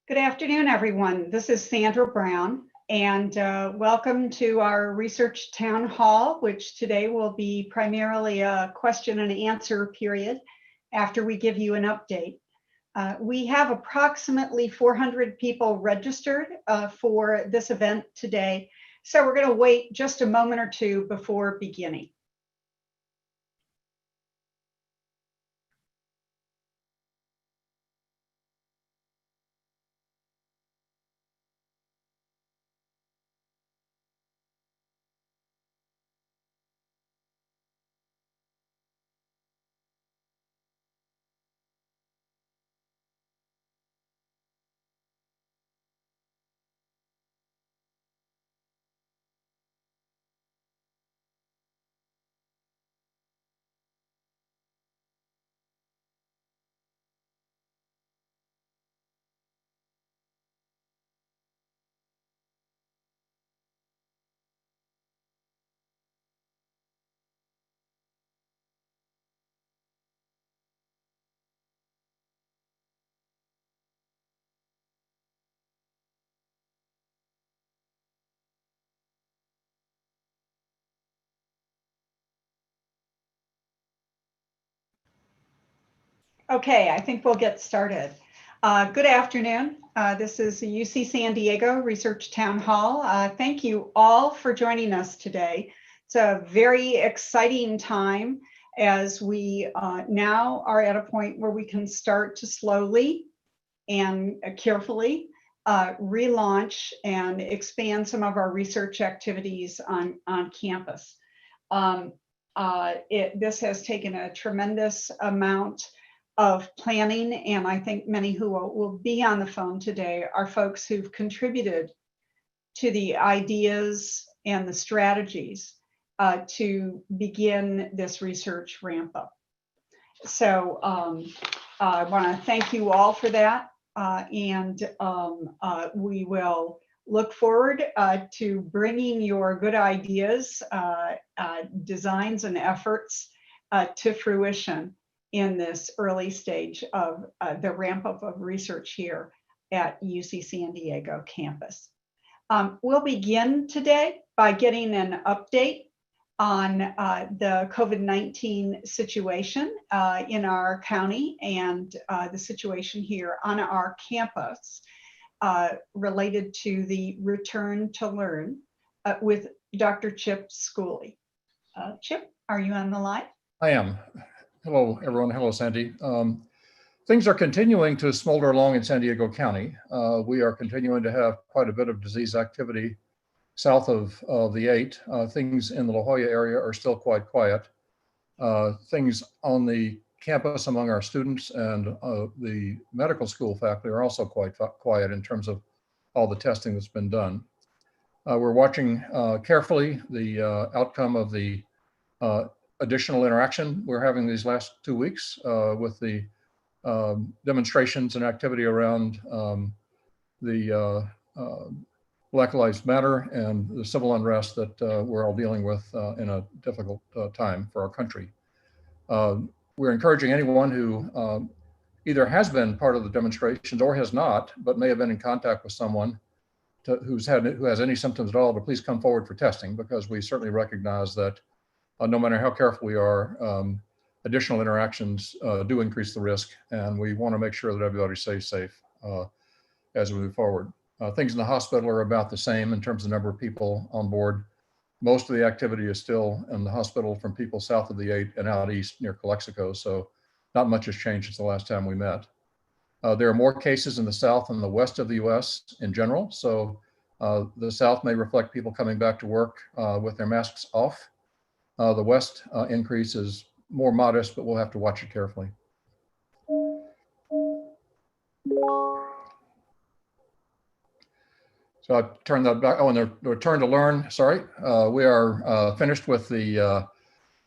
Good afternoon, everyone. This is Sandra Brown, and welcome to our research town hall, which today will be primarily a question and answer period after we give you an update. We have approximately 400 people registered for this event today, so we're going to wait just a moment or two before beginning. Okay, I think we'll get started. Good afternoon. This is the UC San Diego Research Town Hall. Thank you all for joining us today. It's a very exciting time as we now are at a point where we can start to slowly and carefully relaunch and expand some of our research activities on campus. This has taken a tremendous amount of planning, and I think many who will be on the phone today are folks who've contributed to the ideas and the strategies to begin this research ramp up. So I want to thank you all for that, and we will look forward to bringing your good ideas, designs, and efforts to fruition in this early stage of the ramp up of research here at UC San Diego campus. We'll begin today by getting an update on the COVID-19 situation in our county and the situation here on our campus related to the return to learn with Dr. Chip Schooley. Chip, are you on the line? I am. Hello, everyone. Hello, Sandy. Things are continuing to smolder along in San Diego County. We are continuing to have quite a bit of disease activity south of the 8. Things in the La Jolla area are still quite quiet. Things on the campus among our students and the medical school faculty are also quite quiet in terms of all the testing that's been done. We're watching carefully the outcome of the additional interaction we're having these last 2 weeks with the demonstrations and activity around the Black Lives Matter and the civil unrest that we're all dealing with in a difficult time for our country. We're encouraging anyone who either has been part of the demonstrations or has not, but may have been in contact with someone who has any symptoms at all, to please come forward for testing, because we certainly recognize that no matter how careful we are, additional interactions do increase the risk, and we want to make sure that everybody stays safe as we move forward. Things in the hospital are about the same in terms of the number of people on board. Most of the activity is still in the hospital from people south of the 8 and out east near Calexico, so not much has changed since the last time we met. There are more cases in the south and the west of the US in general, so the south may reflect people coming back to work with their masks off. The west increase is more modest, but we'll have to watch it carefully. So I turn that back. Oh, and the return to learn, sorry. We are finished with the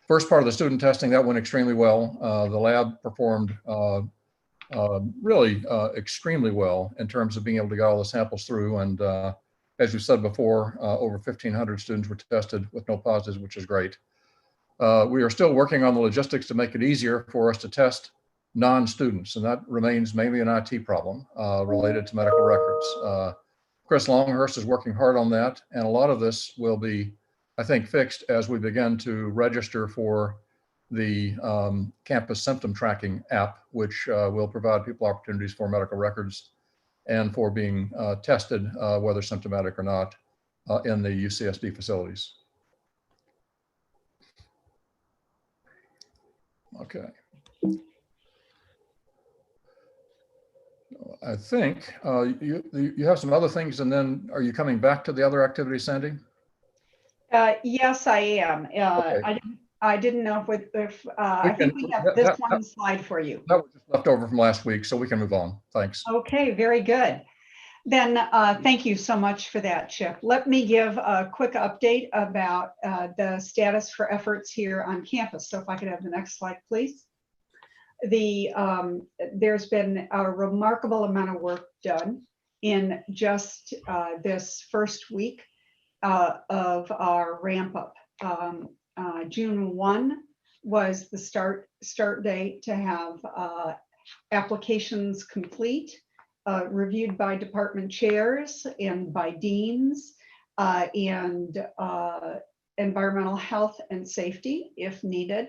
first part of the student testing. That went extremely well. The lab performed really extremely well in terms of being able to get all the samples through. And as we said before, over 1,500 students were tested with no positives, which is great. We are still working on the logistics to make it easier for us to test non-students, and that remains mainly an IT problem related to medical records. Chris Longhurst is working hard on that, and a lot of this will be, I think, fixed as we begin to register for the campus symptom tracking app, which will provide people opportunities for medical records and for being tested, whether symptomatic or not, in the UCSD facilities. Okay. I think you have some other things, and then are you coming back to the other activities, Sandy? Yes, I am. Okay. I didn't know if I think we have this one slide for you. That was just left over from last week, so we can move on. Thanks. Okay, very good. Then thank you so much for that, Chip. Let me give a quick update about the status for efforts here on campus. So if I could have the next slide, please. There's been a remarkable amount of work done in just this first week of our ramp up. June 1 was the start date to have applications complete, reviewed by department chairs and by deans and environmental health and safety if needed,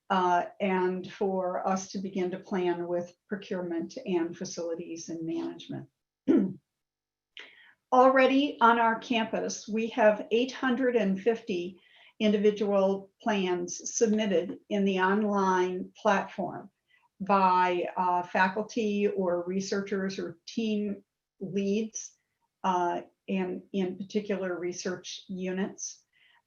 and for us to begin to plan with procurement and facilities and management. Already on our campus, we have 850 individual plans submitted in the online platform by faculty or researchers or team leads, and in particular research units.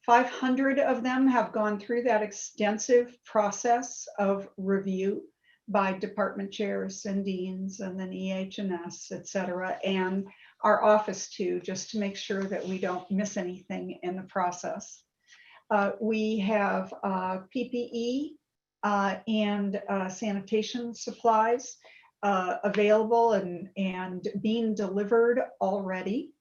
500 of them have gone through that extensive process of review by department chairs and deans and then EH&S, et cetera, and our office too, just to make sure that we don't miss anything in the process. We have PPE and sanitation supplies available and being delivered already.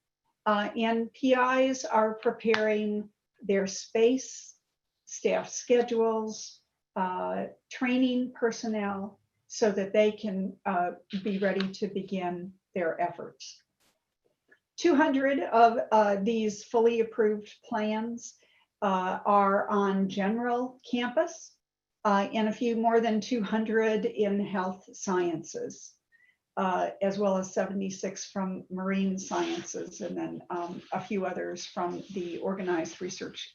And PIs are preparing their space, staff schedules, training personnel so that they can be ready to begin their efforts. 200 of these fully approved plans are on general campus, and a few more than 200 in health sciences, as well as 76 from marine sciences, and then a few others from the organized research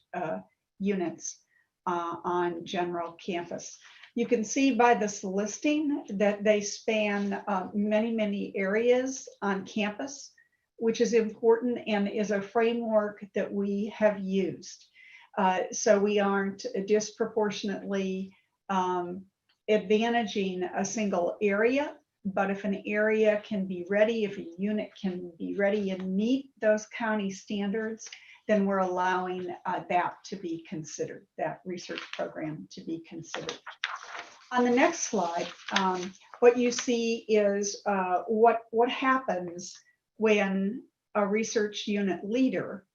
units on general campus. You can see by this listing that they span many, many areas on campus, which is important and is a framework that we have used. So we aren't disproportionately advantaging a single area, but if an area can be ready, if a unit can be ready and meet those county standards, then we're allowing that to be considered, that research program to be considered. On the next slide, what you see is what happens when a research unit leader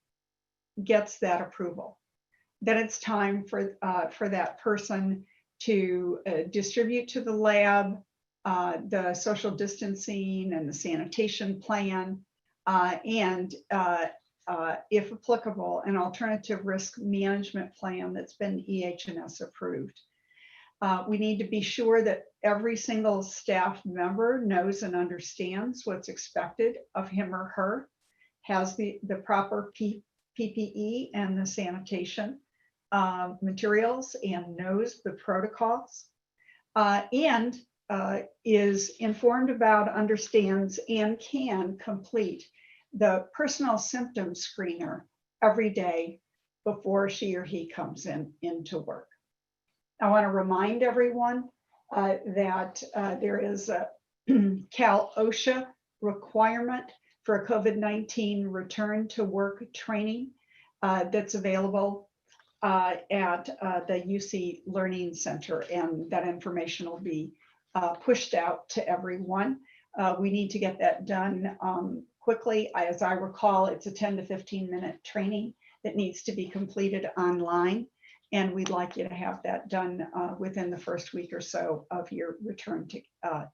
gets that approval. Then it's time for that person to distribute to the lab the social distancing and the sanitation plan, and if applicable, an alternative risk management plan that's been EH&S approved. We need to be sure that every single staff member knows and understands what's expected of him or her, has the proper PPE and the sanitation materials, and knows the protocols, and is informed about, understands, and can complete the personal symptom screener every day before she or he comes into work. I want to remind everyone that there is a Cal OSHA requirement for a COVID-19 return to work training that's available at the UC Learning Center, and that information will be pushed out to everyone. We need to get that done quickly. As I recall, it's a 10 to 15 minute training that needs to be completed online. And we'd like you to have that done within the first week or so of your return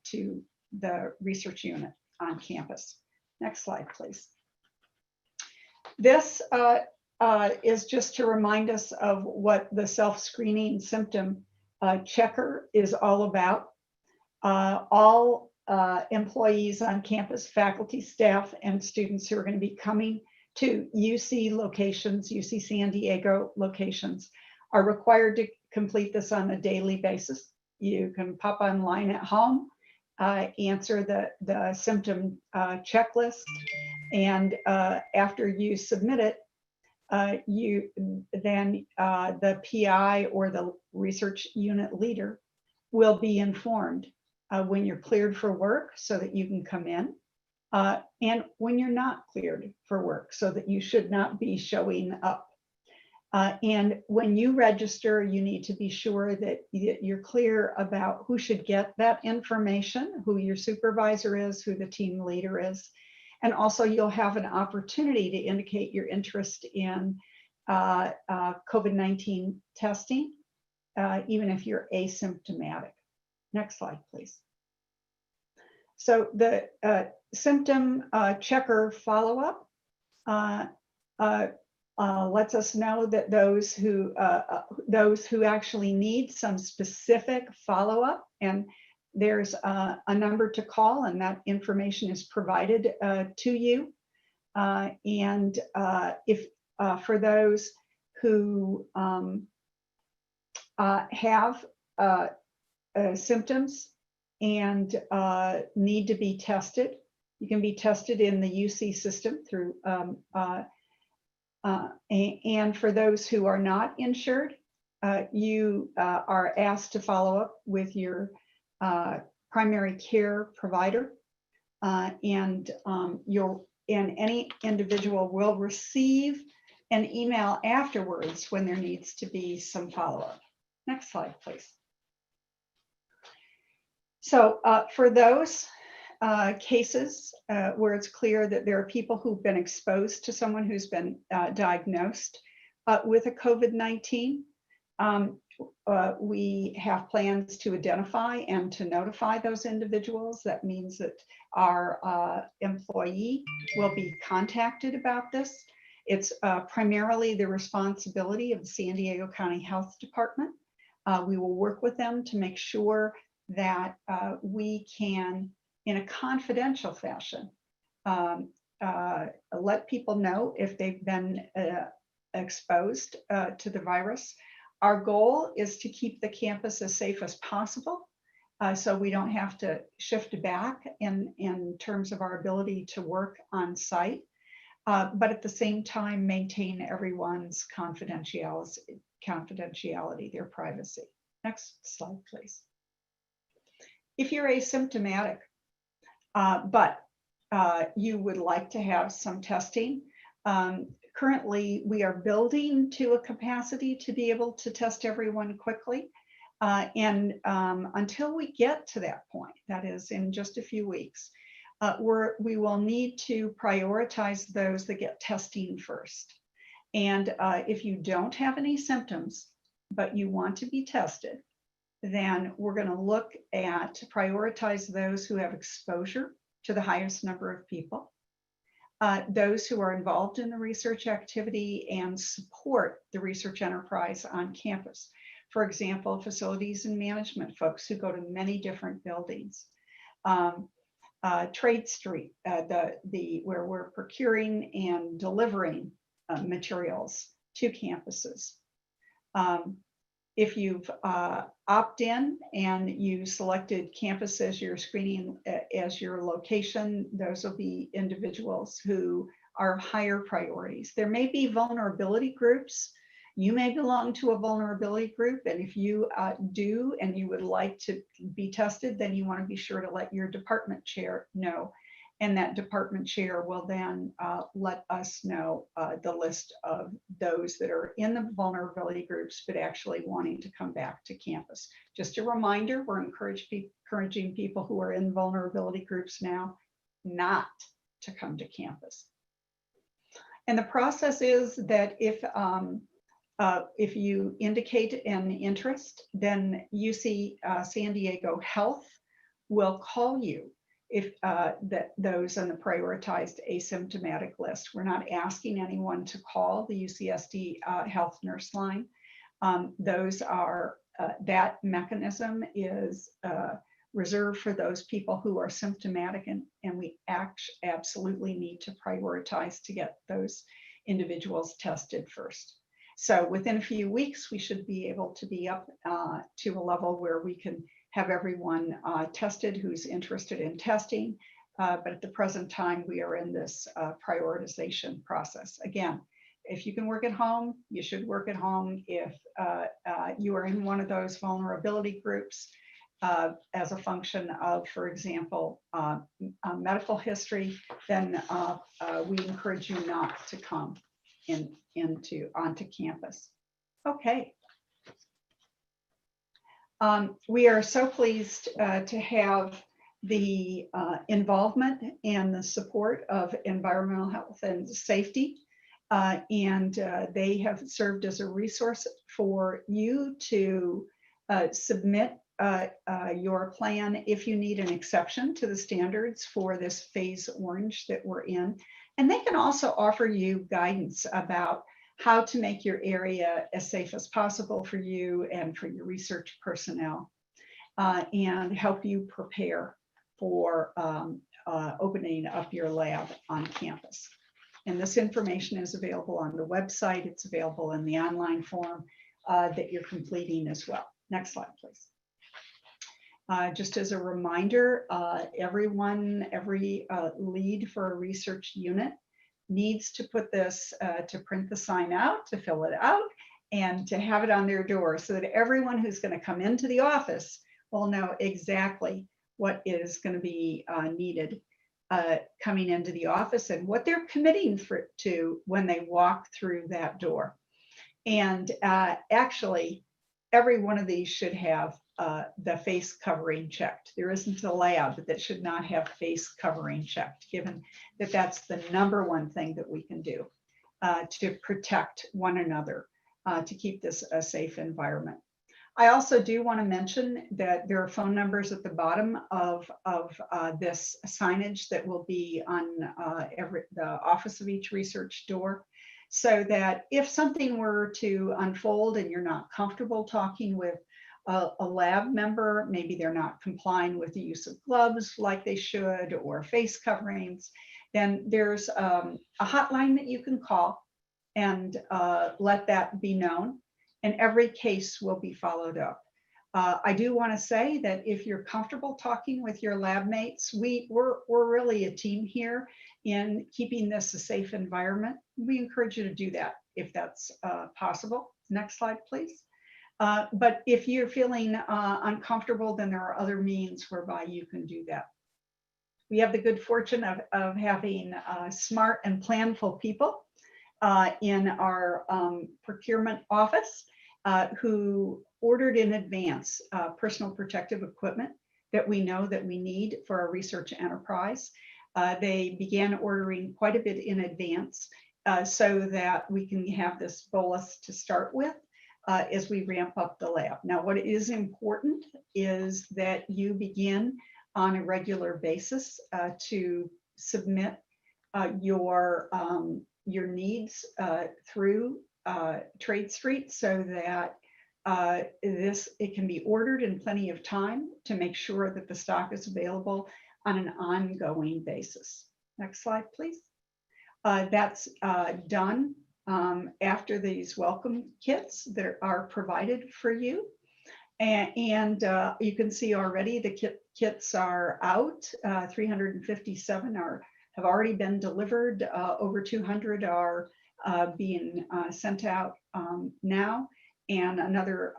to the research unit on campus. Next slide, please. This is just to remind us of what the self-screening symptom checker is all about. All employees on campus, faculty, staff, and students who are going to be coming to UC locations, UC San Diego locations, are required to complete this on a daily basis. You can pop online at home, answer the symptom checklist, and after you submit it, the PI or the research unit leader will be informed when you're cleared for work so that you can come in, and when you're not cleared for work so that you should not be showing up. And when you register, you need to be sure that you're clear about who should get that information, who your supervisor is, who the team leader is. And also you'll have an opportunity to indicate your interest in COVID-19 testing, even if you're asymptomatic. Next slide, please. So the symptom checker follow-up lets us know that those who actually need some specific follow-up, and there's a number to call, and that information is provided to you. And if for those who have symptoms and need to be tested, you can be tested in the UC system through and for those who are not insured, you are asked to follow up with your primary care provider, and any individual will receive an email afterwards when there needs to be some follow-up. Next slide, please. So for those cases where it's clear that there are people who've been exposed to someone who's been diagnosed with a COVID-19, we have plans to identify and to notify those individuals. That means that our employee will be contacted about this. It's primarily the responsibility of the San Diego County Health Department. We will work with them to make sure that we can, in a confidential fashion, let people know if they've been exposed to the virus. Our goal is to keep the campus as safe as possible, so we don't have to shift back in terms of our ability to work on site, but at the same time maintain everyone's confidentiality, their privacy. Next slide, please. If you're asymptomatic, but you would like to have some testing, currently we are building to a capacity to be able to test everyone quickly. And until we get to that point, that is in just a few weeks, we will need to prioritize those that get testing first. And if you don't have any symptoms, but you want to be tested, then we're going to look at prioritize those who have exposure to the highest number of people, those who are involved in the research activity and support the research enterprise on campus. For example, facilities and management folks who go to many different buildings. Trade Street, where we're procuring and delivering materials to campuses. If you've opted in and you selected campus as your screening, as your location, those will be individuals who are higher priorities. There may be vulnerability groups. You may belong to a vulnerability group, and if you do and you would like to be tested, then you want to be sure to let your department chair know. And that department chair will then let us know the list of those that are in the vulnerability groups, but actually wanting to come back to campus. Just a reminder, we're encouraging people who are in vulnerability groups now not to come to campus. And the process is that if If you indicate an interest, then UC San Diego Health will call you if those on the prioritized asymptomatic list. We're not asking anyone to call the UCSD Health Nurse Line. Those are, that mechanism is reserved for those people who are symptomatic, and we absolutely need to prioritize to get those individuals tested first. So within a few weeks, we should be able to be up to a level where we can have everyone tested who's interested in testing. But at the present time, we are in this prioritization process. Again, if you can work at home, you should work at home. If you are in one of those vulnerability groups as a function of, for example, medical history, then we encourage you not to come onto campus. Okay. We are so pleased to have the involvement and the support of Environmental Health and Safety. They have served as a resource for you to submit your plan if you need an exception to the standards for this phase orange that we're in. And they can also offer you guidance about how to make your area as safe as possible for you and for your research personnel, and help you prepare for opening up your lab on campus. And this information is available on the website. It's available in the online form that you're completing as well. Next slide, please. Just as a reminder, every lead for a research unit needs to put this, to print the sign out, to fill it out, and to have it on their door so that everyone who's going to come into the office will know exactly what is going to be needed coming into the office and what they're committing to when they walk through that door. And actually, every one of these should have the face covering checked. There isn't a lab that should not have face covering checked, given that that's the #1 thing that we can do to protect one another, to keep this a safe environment. I also do want to mention that there are phone numbers at the bottom of this signage that will be on the office of each research door, so that if something were to unfold and you're not comfortable talking with a lab member, maybe they're not complying with the use of gloves like they should, or face coverings, then there's a hotline that you can call and let that be known, and every case will be followed up. I do want to say that if you're comfortable talking with your lab mates, we're really a team here in keeping this a safe environment. We encourage you to do that if that's possible. Next slide, please. But if you're feeling uncomfortable, then there are other means whereby you can do that. We have the good fortune of having smart and planful people in our procurement office who ordered in advance personal protective equipment that we know that we need for our research enterprise. They began ordering quite a bit in advance so that we can have this bolus to start with as we ramp up the lab. Now, what is important is that you begin on a regular basis to submit your needs through Trade Street, so that it can be ordered in plenty of time to make sure that the stock is available on an ongoing basis. Next slide, please. That's done after these welcome kits that are provided for you. And you can see already the kits are out. 357 have already been delivered. Over 200 are being sent out now, and another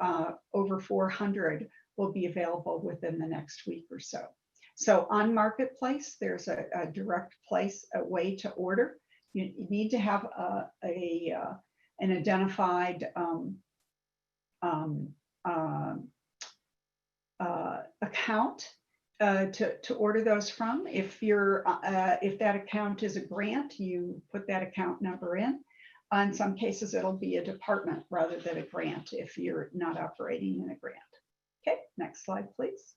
over 400 will be available within the next week or so. So on Marketplace, there's a direct way to order. You need to have an identified account to order those from. If that account is a grant, you put that account number in. In some cases, it'll be a department rather than a grant if you're not operating in a grant. Okay, next slide, please.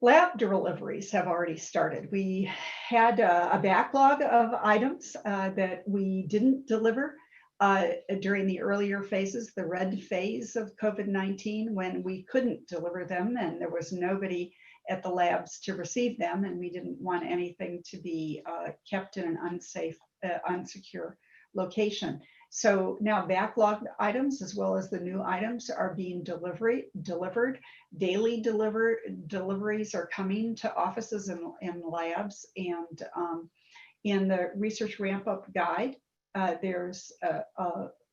Lab deliveries have already started. We had a backlog of items that we didn't deliver during the earlier phases, the red phase of COVID-19, when we couldn't deliver them and there was nobody at the labs to receive them, and we didn't want anything to be kept in an unsafe, unsecure location. So now backlogged items as well as the new items are being delivered. Daily deliveries are coming to offices and labs. And in the research ramp up guide, there's a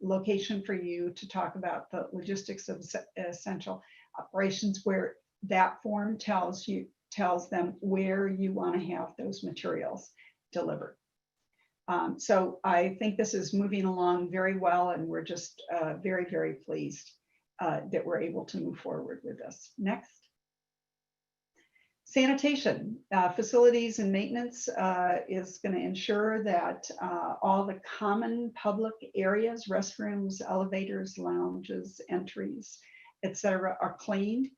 location for you to talk about the logistics of essential operations, where that form tells them where you want to have those materials delivered. So I think this is moving along very well, and we're just very, very pleased that we're able to move forward with this. Next. Sanitation, facilities and maintenance is going to ensure that all the common public areas, restrooms, elevators, lounges, entries, etc., are cleaned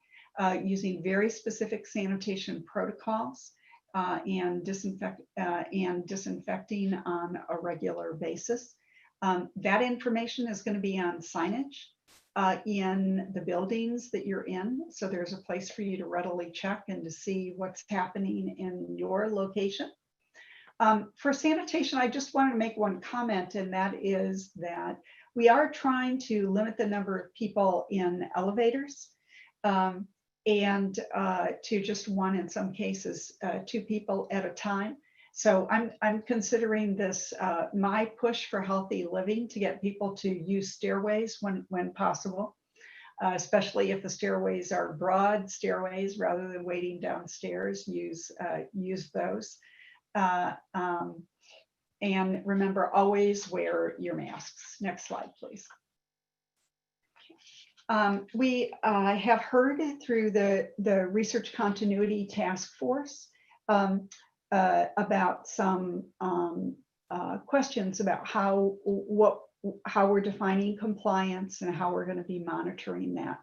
using very specific sanitation protocols. And disinfecting on a regular basis. That information is going to be on signage in the buildings that you're in. So there's a place for you to readily check and to see what's happening in your location. For sanitation, I just wanted to make one comment, and that is that we are trying to limit the number of people in elevators. And to just one, in some cases, 2 people at a time. So I'm considering this my push for healthy living, to get people to use stairways when possible, especially if the stairways are broad stairways rather than waiting downstairs. Use those. And remember, always wear your masks. Next slide, please. We have heard through the Research Continuity Task Force about some questions about how we're defining compliance and how we're going to be monitoring that.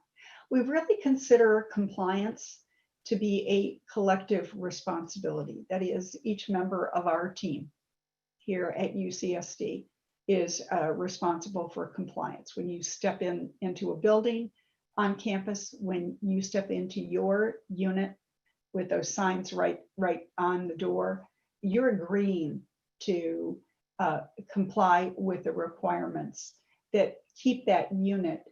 We really consider compliance to be a collective responsibility. That is, each member of our team here at UCSD is responsible for compliance. When you step into a building on campus, when you step into your unit with those signs right on the door, you're agreeing to comply with the requirements that keep that unit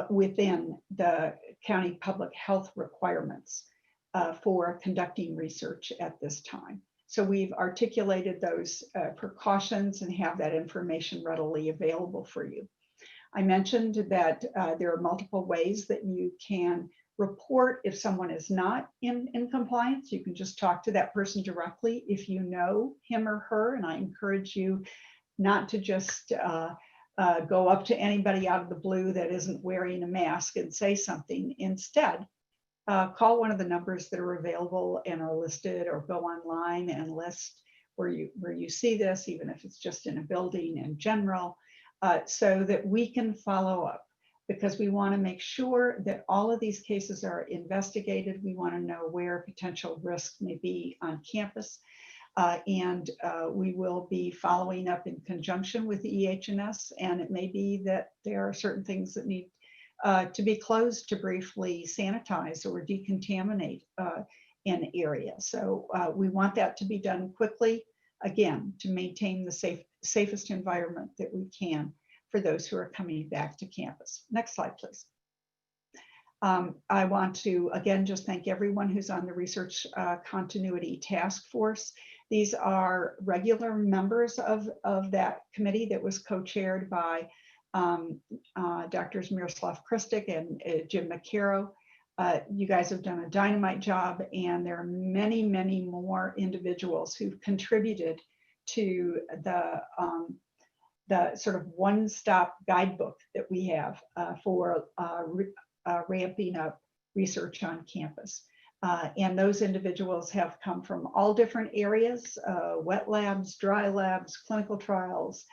within the county public health requirements for conducting research at this time. So we've articulated those precautions and have that information readily available for you. I mentioned that there are multiple ways that you can report if someone is not in compliance. You can just talk to that person directly if you know him or her, and I encourage you not to just go up to anybody out of the blue that isn't wearing a mask and say something. Instead, call one of the numbers that are available and are listed, or go online and list where you see this, even if it's just in a building in general, so that we can follow up, because we want to make sure that all of these cases are investigated. We want to know where potential risk may be on campus. And we will be following up in conjunction with the EH&S, and it may be that there are certain things that need to be closed to briefly sanitize or decontaminate an area. So we want that to be done quickly, again, to maintain the safest environment that we can for those who are coming back to campus. Next slide, please. I want to, again, just thank everyone who's on the Research Continuity Task Force. These are regular members of that committee that was co-chaired by Drs. Miroslav Kristic and Jim McCarrow. You guys have done a dynamite job, and there are many, many more individuals who've contributed to the sort of one-stop guidebook that we have for ramping up research on campus. And those individuals have come from all different areas, wet labs, dry labs, clinical trials,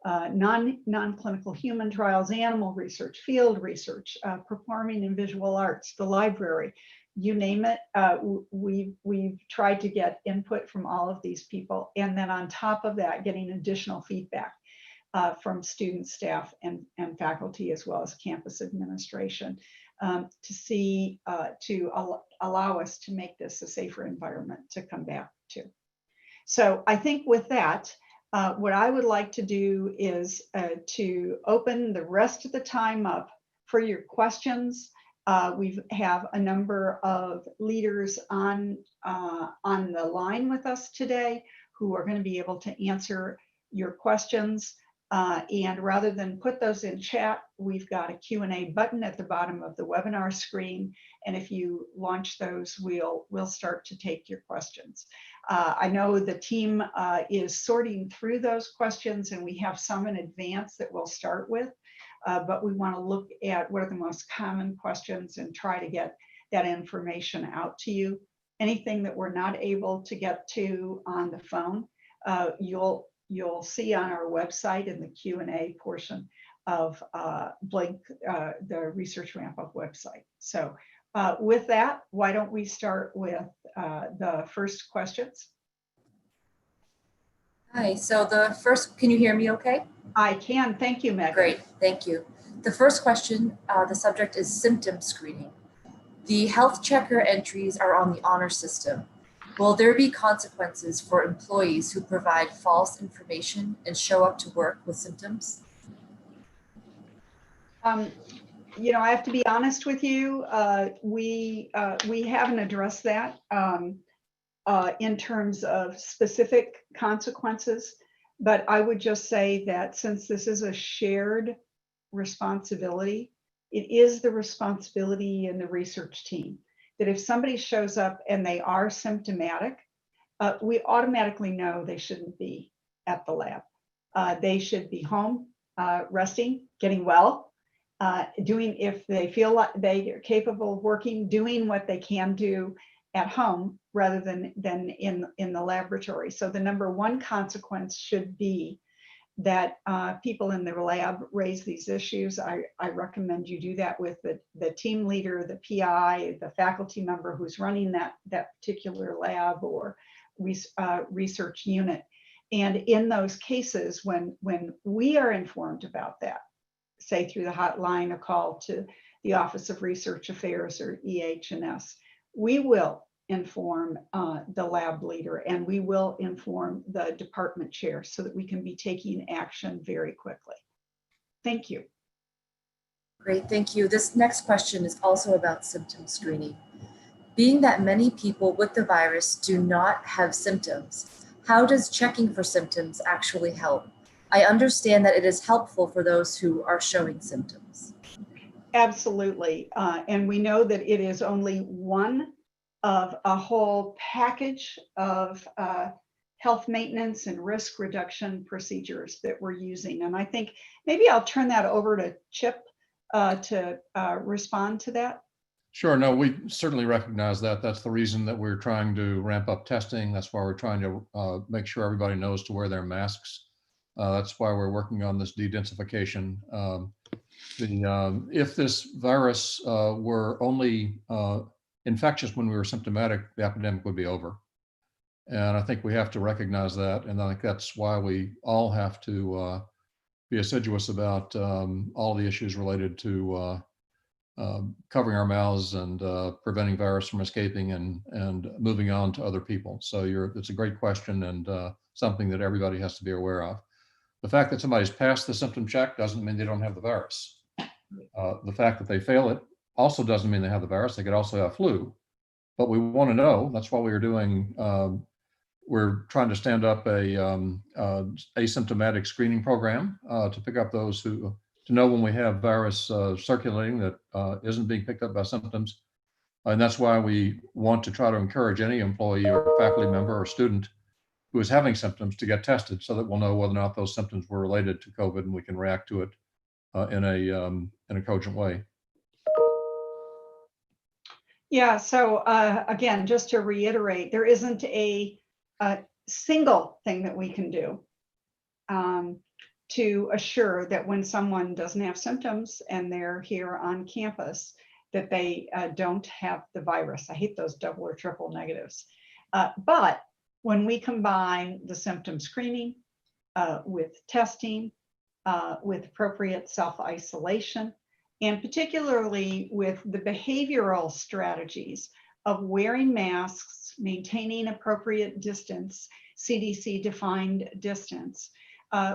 non-clinical human trials, animal research, field research, performing in visual arts, the library, you name it. We've tried to get input from all of these people. And then on top of that, getting additional feedback from students, staff, and faculty, as well as campus administration, to allow us to make this a safer environment to come back to. So I think with that, what I would like to do is to open the rest of the time up for your questions. We have a number of leaders on the line with us today who are going to be able to answer your questions. And rather than put those in chat, we've got a Q&A button at the bottom of the webinar screen. And if you launch those, we'll start to take your questions. I know the team is sorting through those questions, and we have some in advance that we'll start with. But we want to look at what are the most common questions and try to get that information out to you. Anything that we're not able to get to on the phone, you'll see on our website in the Q&A portion of Blink, the Research Ramp-Up website. So with that, why don't we start with the first questions? Hi, so the first, can you hear me okay? I can, thank you, Megan. Great, thank you. The first question, the subject is symptom screening. The health checker entries are on the honor system. Will there be consequences for employees who provide false information and show up to work with symptoms? You know, I have to be honest with you. We haven't addressed that in terms of specific consequences, but I would just say that since this is a shared responsibility, it is the responsibility in the research team that if somebody shows up and they are symptomatic, we automatically know they shouldn't be at the lab. They should be home, resting, getting well, doing, if they feel like they are capable of working, doing what they can do at home rather than in the laboratory. So the number one consequence should be that people in the lab raise these issues. I recommend you do that with the team leader, the PI, the faculty member who's running that particular lab or research unit. And in those cases, when we are informed about that, say through the hotline, a call to the Office of Research Affairs or EH&S, we will inform the lab leader, and we will inform the department chair so that we can be taking action very quickly. Thank you. Great, thank you. This next question is also about symptom screening. Being that many people with the virus do not have symptoms, how does checking for symptoms actually help? I understand that it is helpful for those who are showing symptoms. Absolutely, and we know that it is only one of a whole package of health maintenance and risk reduction procedures that we're using. And I think maybe I'll turn that over to Chip to respond to that. Sure. No, we certainly recognize that. That's the reason that we're trying to ramp up testing. That's why we're trying to make sure everybody knows to wear their masks. That's why we're working on this de-densification. If this virus were only infectious when we were symptomatic, the epidemic would be over. And I think we have to recognize that. And I think that's why we all have to be assiduous about all the issues related to covering our mouths and preventing virus from escaping and moving on to other people. So it's a great question and something that everybody has to be aware of. The fact that somebody's passed the symptom check doesn't mean they don't have the virus. The fact that they fail it also doesn't mean they have the virus. They could also have flu, but we want to know. That's why we're doing. We're trying to stand up a asymptomatic screening program to pick up those to know when we have virus circulating that isn't being picked up by symptoms, and that's why we want to try to encourage any employee or faculty member or student who is having symptoms to get tested, so that we'll know whether or not those symptoms were related to COVID, and we can react to it in a cogent way. Yeah, so again, just to reiterate, there isn't a single thing that we can do to assure that when someone doesn't have symptoms and they're here on campus, that they don't have the virus. I hate those double or triple negatives. But when we combine the symptom screening with testing, with appropriate self-isolation, and particularly with the behavioral strategies of wearing masks, maintaining appropriate distance, CDC defined distance,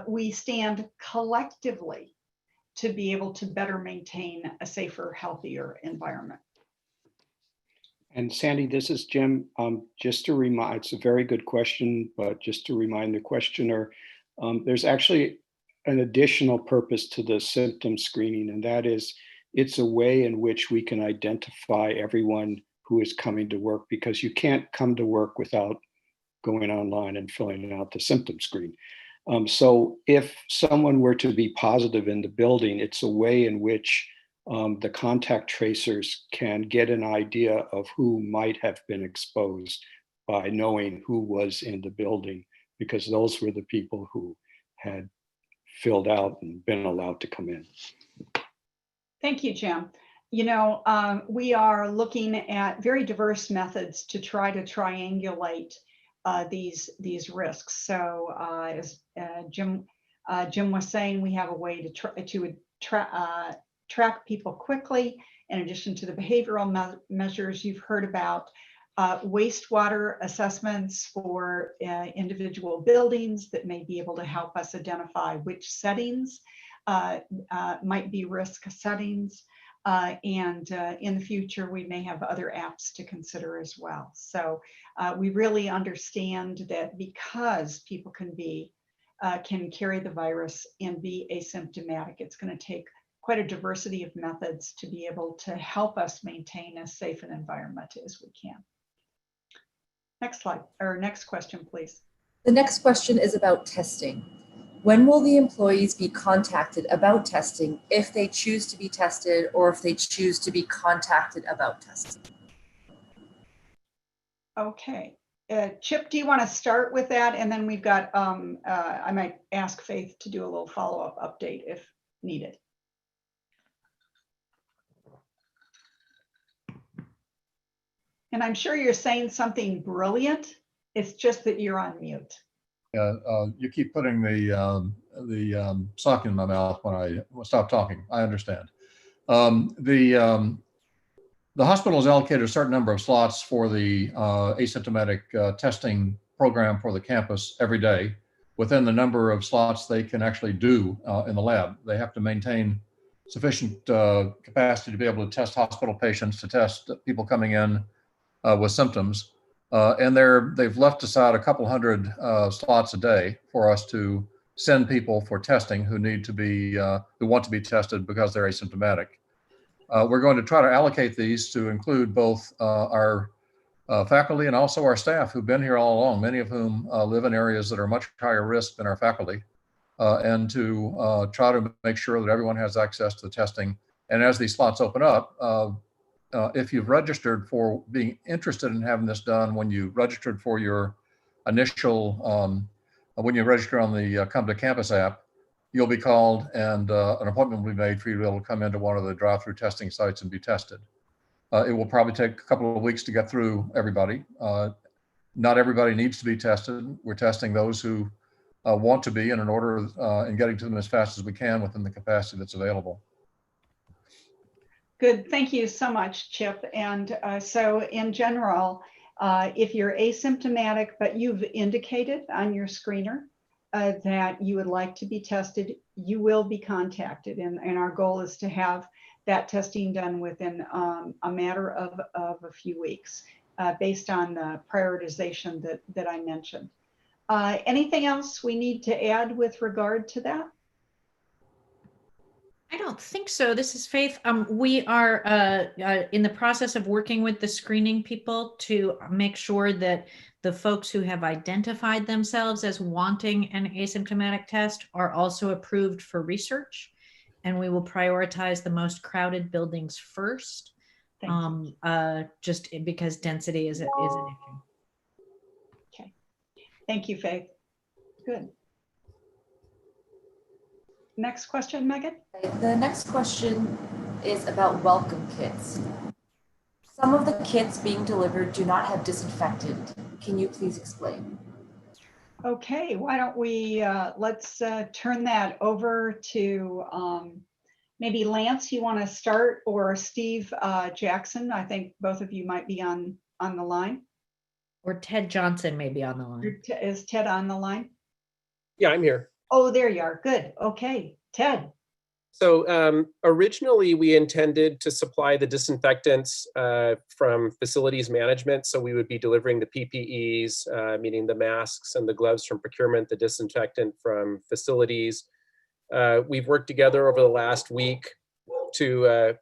we stand collectively to be able to better maintain a safer, healthier environment. And Sandy, this is Jim. Just to remind, it's a very good question, but just to remind the questioner, there's actually an additional purpose to the symptom screening, and that is it's a way in which we can identify everyone who is coming to work, because you can't come to work without going online and filling out the symptom screen. So if someone were to be positive in the building, it's a way in which the contact tracers can get an idea of who might have been exposed by knowing who was in the building, because those were the people who had filled out and been allowed to come in. Thank you, Jim. You know, we are looking at very diverse methods to try to triangulate these risks. So as Jim was saying, we have a way to track people quickly, in addition to the behavioral measures you've heard about. Wastewater assessments for individual buildings that may be able to help us identify which settings might be risk settings. And in the future, we may have other apps to consider as well. So we really understand that because people can carry the virus and be asymptomatic, it's going to take quite a diversity of methods to be able to help us maintain as safe an environment as we can. Next slide, or next question, please. The next question is about testing. When will the employees be contacted about testing if they choose to be tested or if they choose to be contacted about testing? Okay. Chip, do you want to start with that? And then we've got, I might ask Faith to do a little follow-up update if needed. And I'm sure you're saying something brilliant. It's just that you're on mute. Yeah, you keep putting the sock in my mouth when I stop talking. I understand. The hospital has allocated a certain number of slots for the asymptomatic testing program for the campus every day within the number of slots they can actually do in the lab. They have to maintain sufficient capacity to be able to test hospital patients, to test people coming in with symptoms. And they've left aside a couple hundred slots a day for us to send people for testing who need to be, who want to be tested because they're asymptomatic. We're going to try to allocate these to include both our faculty and also our staff who've been here all along, many of whom live in areas that are much higher risk than our faculty, and to try to make sure that everyone has access to the testing. And as these slots open up, if you've registered for being interested in having this done, when you registered for your initial, when you register on the Come to Campus app, you'll be called and an appointment will be made for you to be able to come into one of the drive-through testing sites and be tested. It will probably take a couple of weeks to get through everybody. Not everybody needs to be tested. We're testing those who want to be, and in order and getting to them as fast as we can within the capacity that's available. Good, thank you so much, Chip. And so in general, if you're asymptomatic, but you've indicated on your screener that you would like to be tested, you will be contacted. And our goal is to have that testing done within a matter of a few weeks based on the prioritization that I mentioned. Anything else we need to add with regard to that? I don't think so. This is Faith. We are in the process of working with the screening people to make sure that the folks who have identified themselves as wanting an asymptomatic test are also approved for research. And we will prioritize the most crowded buildings first. Thank you. just because density is an issue. Thank you, Faith. Good. Next question, Megan? The next question is about welcome kits. Some of the kits being delivered do not have disinfectant. Can you please explain? Okay, why don't we, let's turn that over to maybe Lance, you want to start, or Steve Jackson. I think both of you might be on the line. Or Ted Johnson may be on the line. Is Ted on the line? Yeah, I'm here. Oh, there you are. Good. Okay, Ted. So originally we intended to supply the disinfectants from facilities management. So we would be delivering the PPEs, meaning the masks and the gloves from procurement, the disinfectant from facilities. We've worked together over the last week to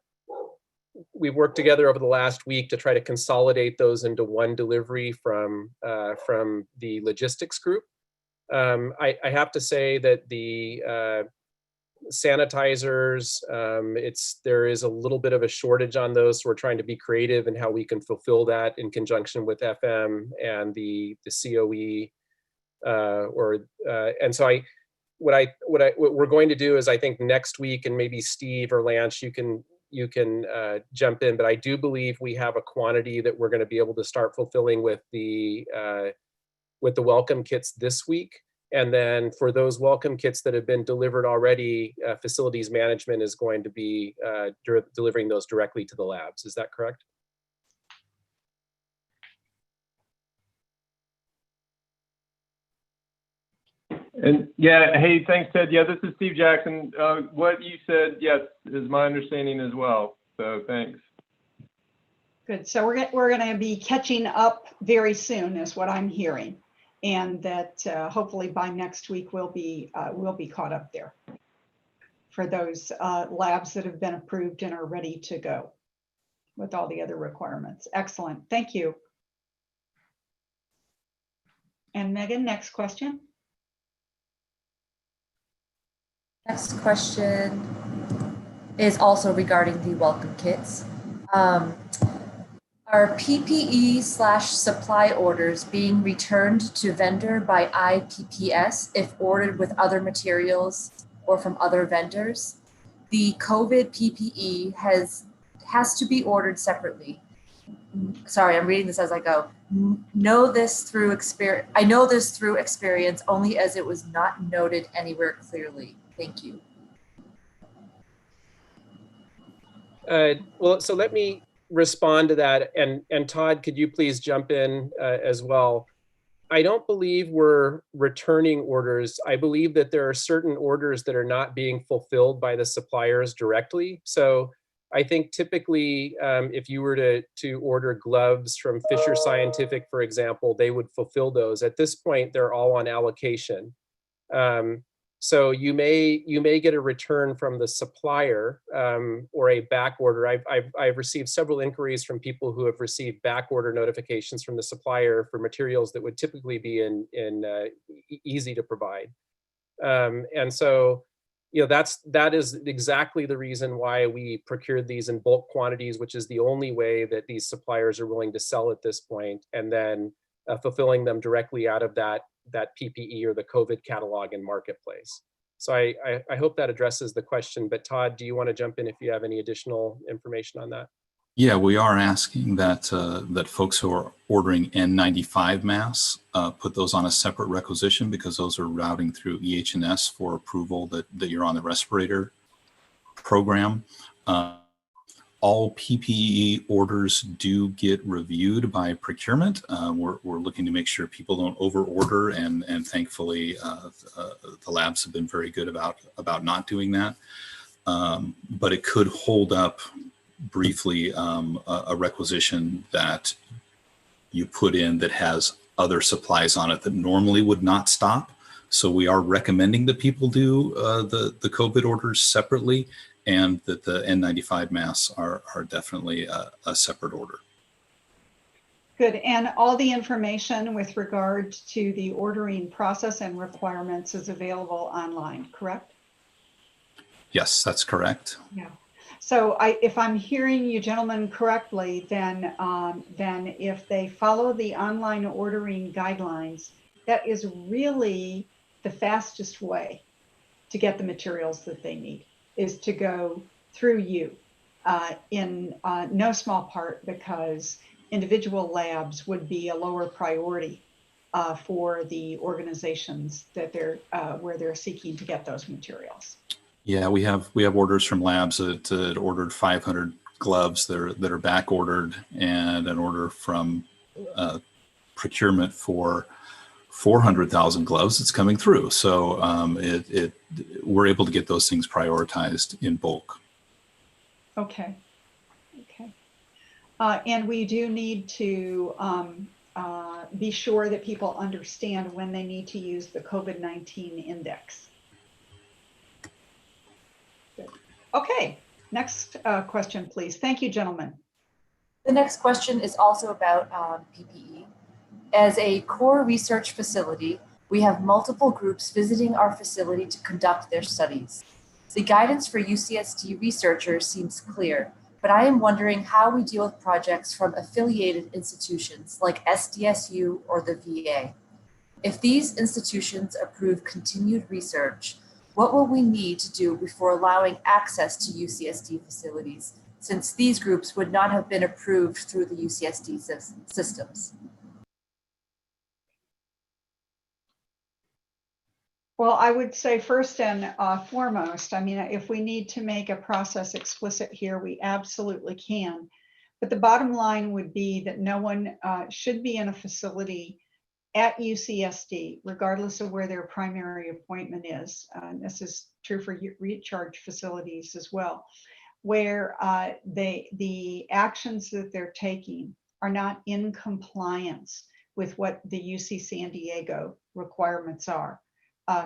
try to consolidate those into one delivery from the logistics group. I have to say that the sanitizers, there is a little bit of a shortage on those. So we're trying to be creative in how we can fulfill that in conjunction with FM and the COE. And so what we're going to do is, I think next week, and maybe Steve or Lance, you can jump in, but I do believe we have a quantity that we're going to be able to start fulfilling with the welcome kits this week. And then for those welcome kits that have been delivered already, facilities management is going to be delivering those directly to the labs. Is that correct? And yeah, hey, thanks, Ted. Yeah, this is Steve Jackson. What you said, yes, is my understanding as well. So thanks. Good. So we're going to be catching up very soon, is what I'm hearing, and that hopefully by next week we'll be caught up there for those labs that have been approved and are ready to go with all the other requirements. Excellent. Thank you. And Megan, next question. Next question is also regarding the welcome kits. Are PPE/supply orders being returned to vendor by IPPS if ordered with other materials or from other vendors? The COVID PPE has to be ordered separately. Sorry, I'm reading this as I go. I know this through experience only, as it was not noted anywhere clearly. Thank you. Well, so let me respond to that. And Todd, could you please jump in as well? I don't believe we're returning orders. I believe that there are certain orders that are not being fulfilled by the suppliers directly. So I think typically if you were to order gloves from Fisher Scientific, for example, they would fulfill those. At this point, they're all on allocation. So you may get a return from the supplier or a back order. I've received several inquiries from people who have received back order notifications from the supplier for materials that would typically be easy to provide. And so, that is exactly the reason why we procured these in bulk quantities, which is the only way that these suppliers are willing to sell at this point, and then fulfilling them directly out of that PPE or the COVID catalog and marketplace. So I hope that addresses the question, but Todd, do you want to jump in if you have any additional information on that? Yeah, we are asking that that folks who are ordering N95 masks put those on a separate requisition, because those are routing through EH&S for approval that you're on the respirator program. All PPE orders do get reviewed by procurement. We're looking to make sure people don't over-order, and thankfully the labs have been very good about not doing that. But it could hold up briefly a requisition that you put in that has other supplies on it that normally would not stop. So we are recommending that people do the COVID orders separately, and that the N95 masks are definitely a separate order. Good. And all the information with regard to the ordering process and requirements is available online, correct? Yes, that's correct. Yeah. So if I'm hearing you gentlemen correctly, then if they follow the online ordering guidelines, that is really the fastest way to get the materials that they need, is to go through you, in no small part because individual labs would be a lower priority for the organizations that where they're seeking to get those materials. Yeah, we have orders from labs that ordered 500 gloves that are back ordered, and an order from procurement for 400,000 gloves that's coming through. So we're able to get those things prioritized in bulk. Okay. Okay. And we do need to be sure that people understand when they need to use the COVID-19 index. Good. Okay, next question, please. Thank you, gentlemen. The next question is also about PPE. As a core research facility, we have multiple groups visiting our facility to conduct their studies. The guidance for UCSD researchers seems clear, but I am wondering how we deal with projects from affiliated institutions like SDSU or the VA. If these institutions approve continued research, what will we need to do before allowing access to UCSD facilities, since these groups would not have been approved through the UCSD systems? Well, I would say first and foremost, I mean, if we need to make a process explicit here, we absolutely can. But the bottom line would be that no one should be in a facility at UCSD, regardless of where their primary appointment is. This is true for recharge facilities as well, where the actions that they're taking are not in compliance with what the UC San Diego requirements are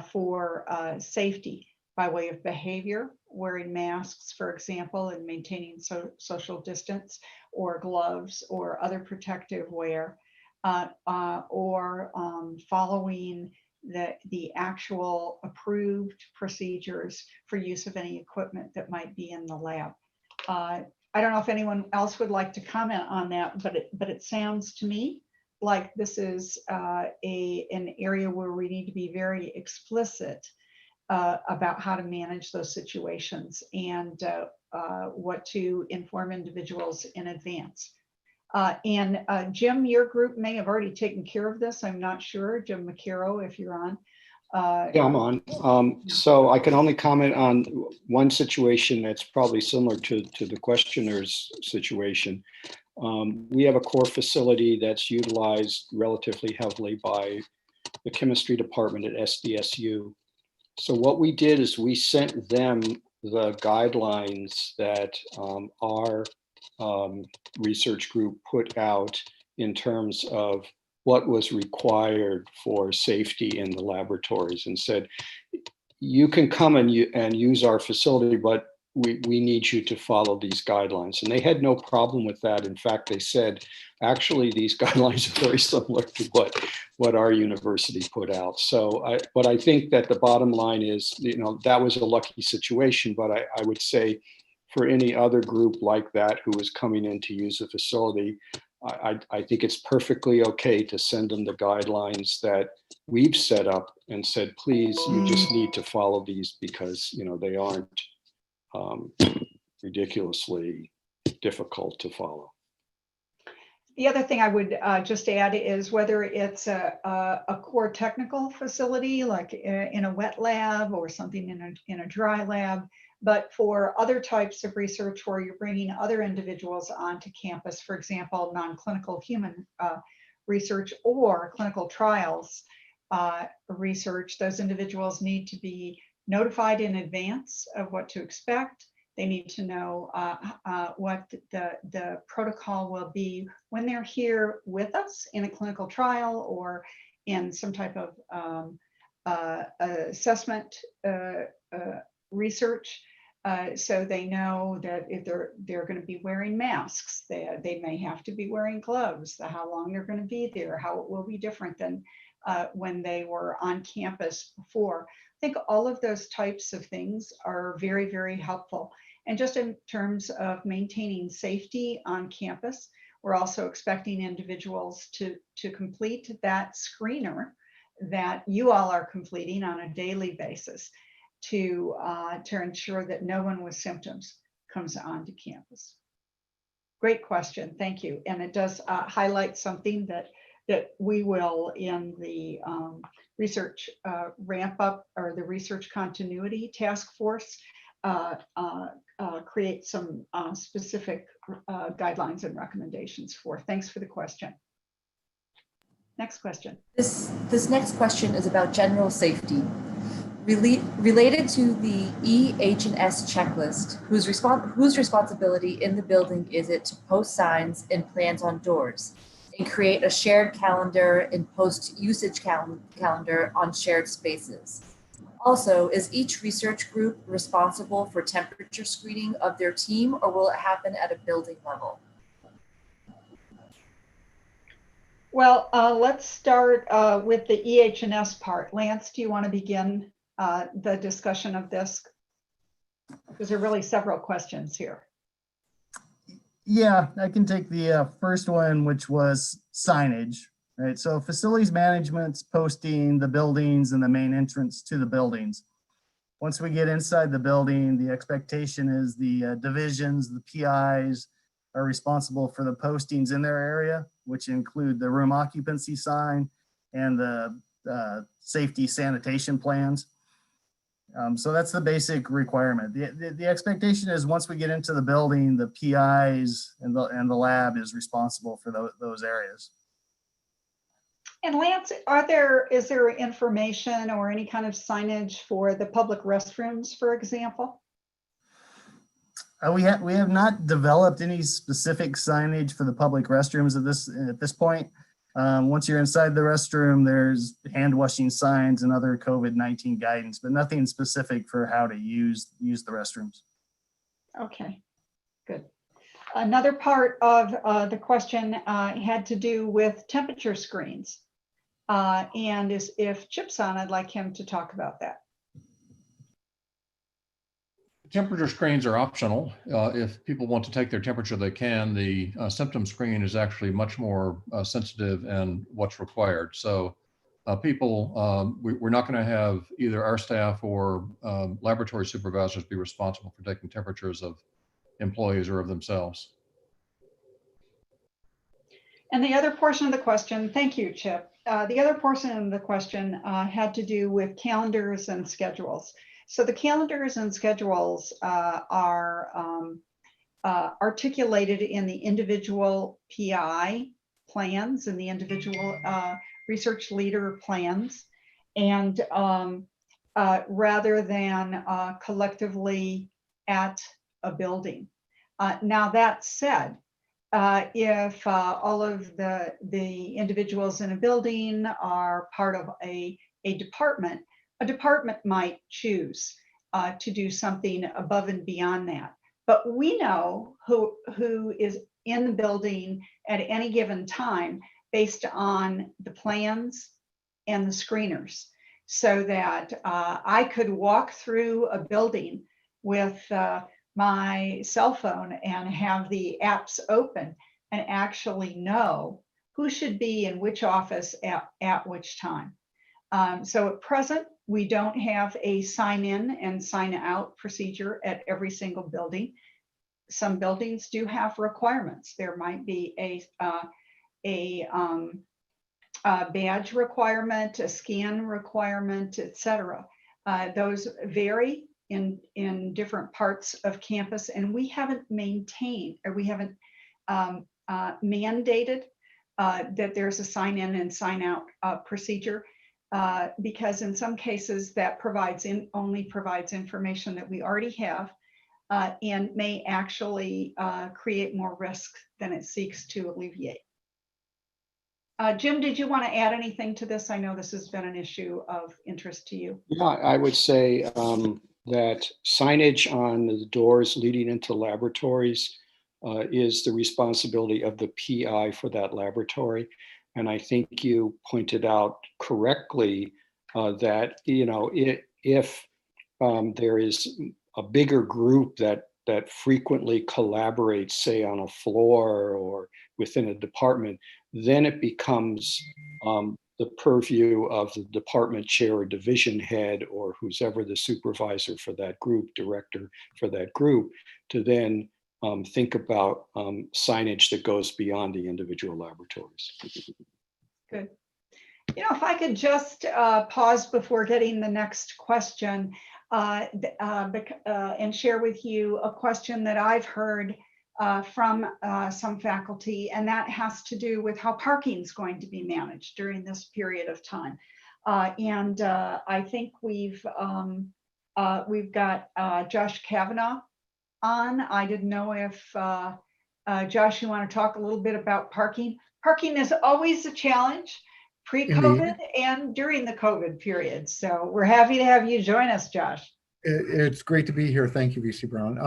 for safety by way of behavior, wearing masks, for example, and maintaining social distance, or gloves or other protective wear, or following the actual approved procedures for use of any equipment that might be in the lab. I don't know if anyone else would like to comment on that, but it sounds to me like this is an area where we need to be very explicit about how to manage those situations and what to inform individuals in advance. And Jim, your group may have already taken care of this. I'm not sure. Jim McCarrow, if you're on. Yeah, I'm on. So I can only comment on one situation that's probably similar to the questioner's situation. We have a core facility that's utilized relatively heavily by the chemistry department at SDSU. So what we did is we sent them the guidelines that our research group put out in terms of what was required for safety in the laboratories, and said, you can come and use our facility, but we need you to follow these guidelines. And they had no problem with that. In fact, they said, actually, these guidelines are very similar to what our university put out. So, but I think that the bottom line is, that was a lucky situation. But I would say for any other group like that who is coming in to use a facility, I think it's perfectly okay to send them the guidelines that we've set up and said, please, you just need to follow these because, they aren't ridiculously difficult to follow. The other thing I would just add is whether it's a core technical facility, like in a wet lab or something in a dry lab, but for other types of research where you're bringing other individuals onto campus, for example, non-clinical human research or clinical trials research, those individuals need to be notified in advance of what to expect. They need to know what the protocol will be when they're here with us in a clinical trial or in some type of assessment research. So they know that if they're going to be wearing masks, they may have to be wearing gloves, how long they're going to be there, how it will be different than when they were on campus before. think all of those types of things are very, very helpful. And just in terms of maintaining safety on campus, we're also expecting individuals to complete that screener that you all are completing on a daily basis to ensure that no one with symptoms comes onto campus. Great question, thank you. And it does highlight something that we will in the research ramp up, or the research continuity task force, create some specific guidelines and recommendations for. Thanks for the question. Next question. This next question is about general safety. Related to the EH&S checklist, whose responsibility in the building is it to post signs and plans on doors and create a shared calendar and post usage calendar on shared spaces? Also, is each research group responsible for temperature screening of their team, or will it happen at a building level? Well, let's start with the EH&S part. Lance, do you want to begin the discussion of this? Because there are really several questions here. Yeah, I can take the first one, which was signage, right? So facilities management's posting the buildings and the main entrance to the buildings. Once we get inside the building, the expectation is the divisions, the PIs are responsible for the postings in their area, which include the room occupancy sign and the safety sanitation plans. So that's the basic requirement. The expectation is once we get into the building, the PIs and the lab is responsible for those areas. And Lance, is there information or any kind of signage for the public restrooms, for example? We have not developed any specific signage for the public restrooms at this point. Once you're inside the restroom, there's hand washing signs and other COVID-19 guidance, but nothing specific for how to use the restrooms. Okay, good. Another part of the question had to do with temperature screens. And if Chip's on, I'd like him to talk about that. Temperature screens are optional. If people want to take their temperature, they can. The symptom screen is actually much more sensitive and what's required. So we're not going to have either our staff or laboratory supervisors be responsible for taking temperatures of employees or of themselves. And the other portion of the question, thank you, Chip. The other portion of the question had to do with calendars and schedules. So the calendars and schedules are articulated in the individual PI plans and the individual research leader plans, and rather than collectively at a building. Now that said, if all of the individuals in a building are part of a department might choose to do something above and beyond that. But we know who is in the building at any given time based on the plans and the screeners, so that I could walk through a building with my cell phone and have the apps open and actually know who should be in which office at which time. So at present, we don't have a sign in and sign out procedure at every single building. Some buildings do have requirements. There might be a badge requirement, a scan requirement, etc. Those vary in different parts of campus, and we haven't maintained, or we haven't mandated that there's a sign in and sign out procedure. Because in some cases that only provides information that we already have and may actually create more risk than it seeks to alleviate. Jim, did you want to add anything to this? I know this has been an issue of interest to you. Yeah, I would say that signage on the doors leading into laboratories is the responsibility of the PI for that laboratory. And I think you pointed out correctly that if there is a bigger group that frequently collaborates, say on a floor or within a department, then it becomes the purview of the department chair or division head or who's ever the supervisor for that group, director for that group, to then think about signage that goes beyond the individual laboratories. Good. You know, if I could just pause before getting the next question and share with you a question that I've heard from some faculty, and that has to do with how parking is going to be managed during this period of time. I think we've got Josh Kavanaugh on. I didn't know if Josh, you want to talk a little bit about parking? Parking is always a challenge, pre-COVID and during the COVID period. So we're happy to have you join us, Josh. It's great to be here. Thank you, VC Brown.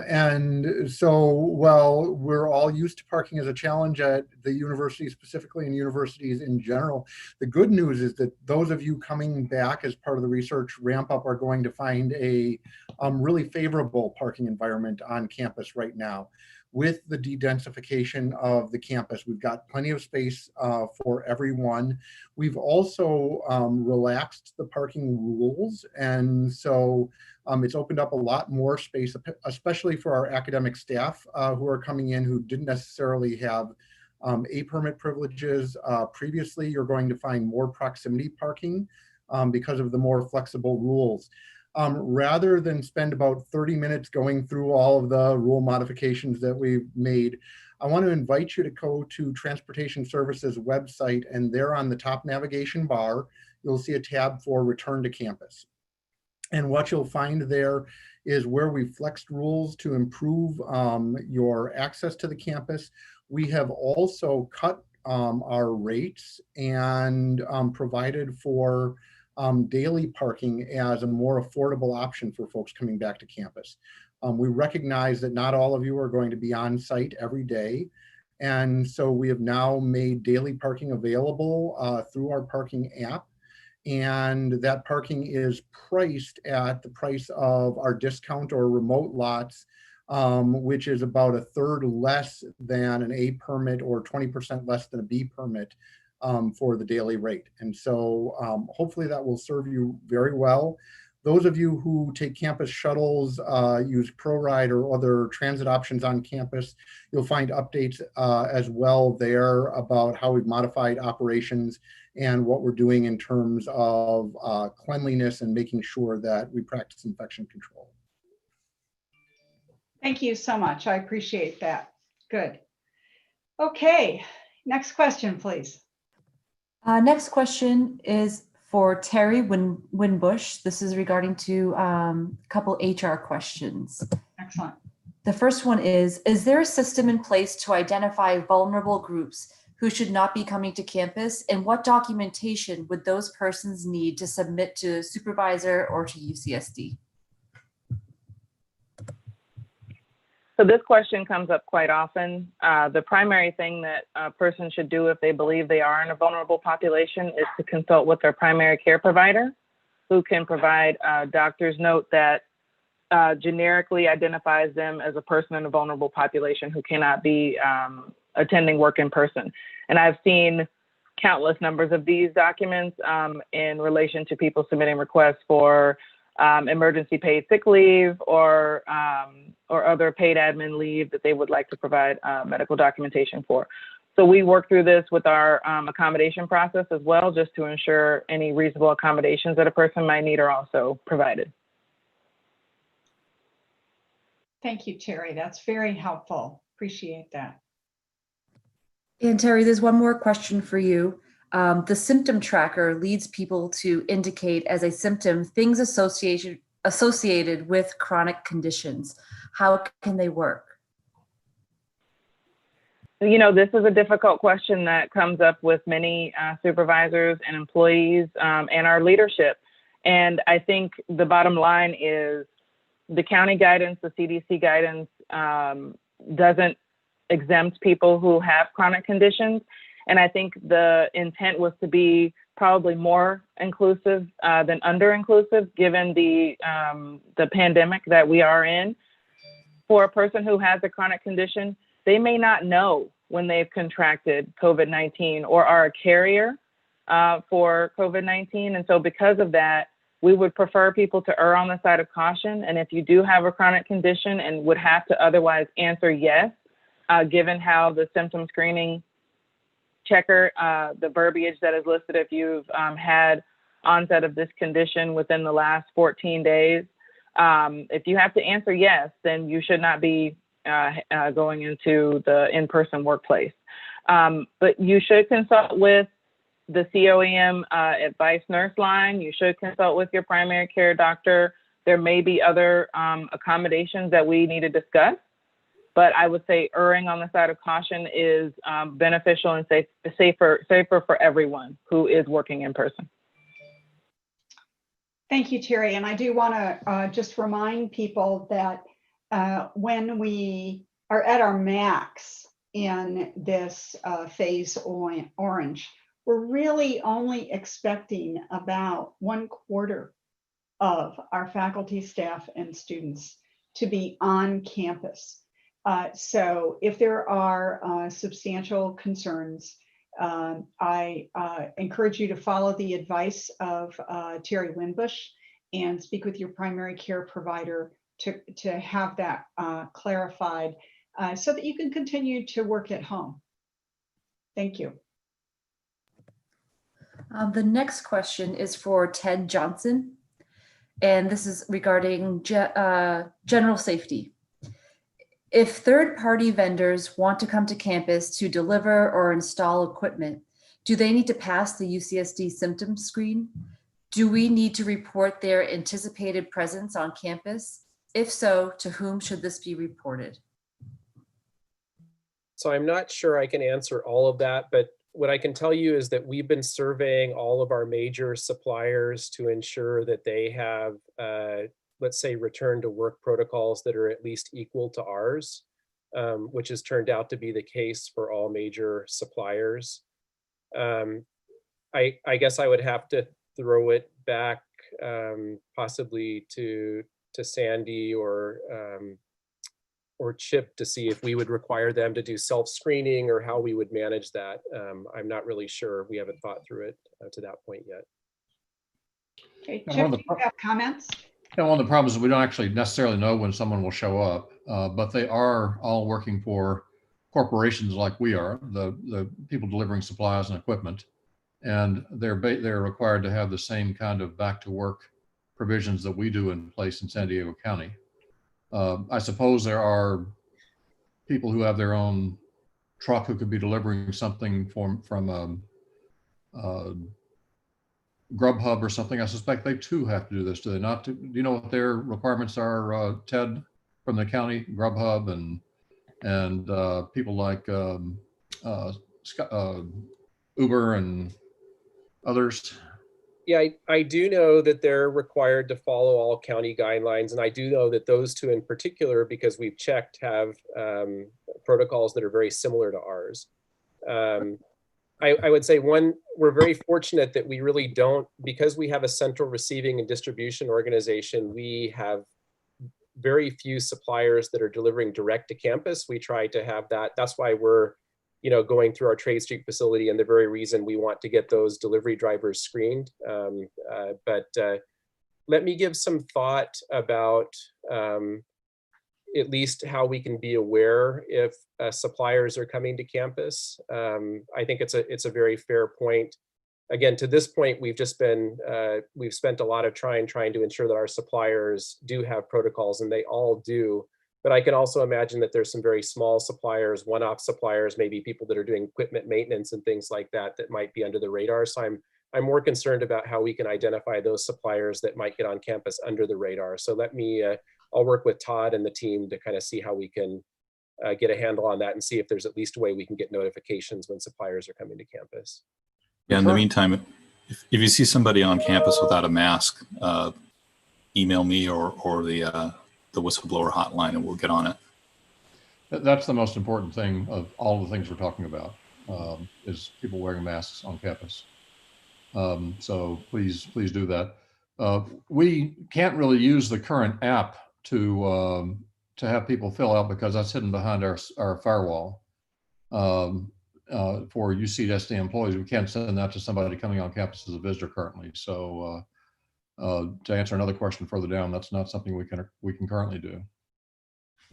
And so, well, we're all used to parking as a challenge at the university specifically and universities in general. The good news is that those of you coming back as part of the research ramp up are going to find a really favorable parking environment on campus right now. With the de-densification of the campus, we've got plenty of space for everyone. We've also relaxed the parking rules, and so it's opened up a lot more space, especially for our academic staff who are coming in who didn't necessarily have A permit privileges. Previously, you're going to find more proximity parking because of the more flexible rules. Rather than spend about 30 minutes going through all of the rule modifications that we've made, I want to invite you to go to Transportation Services website, and there on the top navigation bar, you'll see a tab for Return to Campus. And what you'll find there is where we flexed rules to improve your access to the campus. We have also cut our rates and provided for daily parking as a more affordable option for folks coming back to campus. We recognize that not all of you are going to be on site every day. And so we have now made daily parking available through our parking app. And that parking is priced at the price of our discount or remote lots, which is about a third less than an A permit or 20% less than a B permit for the daily rate. And so hopefully that will serve you very well. Those of you who take campus shuttles, use ProRide or other transit options on campus, you'll find updates as well there about how we've modified operations and what we're doing in terms of cleanliness and making sure that we practice infection control. Thank you so much. I appreciate that. Good. Okay, next question, please. Next question is for Terry Winbush. This is regarding to a couple HR questions. Excellent. The first one is there a system in place to identify vulnerable groups who should not be coming to campus? And what documentation would those persons need to submit to supervisor or to UCSD? So this question comes up quite often. The primary thing that a person should do if they believe they are in a vulnerable population is to consult with their primary care provider, who can provide a doctor's note that generically identifies them as a person in a vulnerable population who cannot be attending work in person. And I've seen countless numbers of these documents in relation to people submitting requests for emergency paid sick leave or other paid admin leave that they would like to provide medical documentation for. So we work through this with our accommodation process as well, just to ensure any reasonable accommodations that a person might need are also provided. Thank you, Terry. That's very helpful. Appreciate that. And Terry, there's one more question for you. The symptom tracker leads people to indicate as a symptom things associated with chronic conditions. How can they work? You know, this is a difficult question that comes up with many supervisors and employees and our leadership. And I think the bottom line is the county guidance, the CDC guidance doesn't exempt people who have chronic conditions. And I think the intent was to be probably more inclusive than under-inclusive, given the pandemic that we are in. For a person who has a chronic condition, they may not know when they've contracted COVID-19 or are a carrier for COVID-19. And so because of that, we would prefer people to err on the side of caution. And if you do have a chronic condition and would have to otherwise answer yes, given how the symptom screening checker, the verbiage that is listed, if you've had onset of this condition within the last 14 days, if you have to answer yes, then you should not be going into the in-person workplace. But you should consult with the COEM advice nurse line. You should consult with your primary care doctor. There may be other accommodations that we need to discuss, but I would say erring on the side of caution is beneficial and safer for everyone who is working in person. Thank you, Terry. And I do want to just remind people that when we are at our max in this phase orange, we're really only expecting about 1/4 of our faculty, staff, and students to be on campus. So if there are substantial concerns, I encourage you to follow the advice of Terry Winbush and speak with your primary care provider to have that clarified so that you can continue to work at home. Thank you. The next question is for Ted Johnson, and this is regarding general safety. If third-party vendors want to come to campus to deliver or install equipment, do they need to pass the UCSD symptom screen? Do we need to report their anticipated presence on campus? If so, to whom should this be reported? So I'm not sure I can answer all of that, but what I can tell you is that we've been surveying all of our major suppliers to ensure that they have, let's say, return to work protocols that are at least equal to ours, which has turned out to be the case for all major suppliers. I guess I would have to throw it back possibly to Sandy or Chip to see if we would require them to do self-screening or how we would manage that. I'm not really sure. We haven't thought through it to that point yet. Okay, And Chip, do you have comments? And one of the problems is we don't actually necessarily know when someone will show up, but they are all working for corporations like we are, the people delivering supplies and equipment, and they're required to have the same kind of back to work provisions that we do in place in San Diego County. I suppose there are people who have their own truck who could be delivering something from Grubhub or something. I suspect they too have to do this. Do they not? Do you know what their requirements are, Ted, from the county? Grubhub and people like Uber and others. Yeah, I do know that they're required to follow all county guidelines. And I do know that those two in particular, because we've checked, have protocols that are very similar to ours. I would say we're very fortunate that we really don't, because we have a central receiving and distribution organization, we have very few suppliers that are delivering direct to campus. We try to have that. That's why we're going through our Trade Street facility, and the very reason we want to get those delivery drivers screened. But let me give some thought about at least how we can be aware if suppliers are coming to campus. I think it's a very fair point. Again, to this point, we've spent a lot of trying to ensure that our suppliers do have protocols, and they all do. But I can also imagine that there's some very small suppliers, one-off suppliers, maybe people that are doing equipment maintenance and things like that, that might be under the radar. So I'm more concerned about how we can identify those suppliers that might get on campus under the radar. So I'll work with Todd and the team to kind of see how we can get a handle on that and see if there's at least a way we can get notifications when suppliers are coming to campus. Yeah, in the meantime, if you see somebody on campus without a mask, email me or the whistleblower hotline, and we'll get on it. That's the most important thing of all the things we're talking about, is people wearing masks on campus. So please do that. We can't really use the current app to have people fill out because that's hidden behind our firewall. For UCSD employees, we can't send that to somebody coming on campus as a visitor currently. So to answer another question further down, that's not something we can currently do.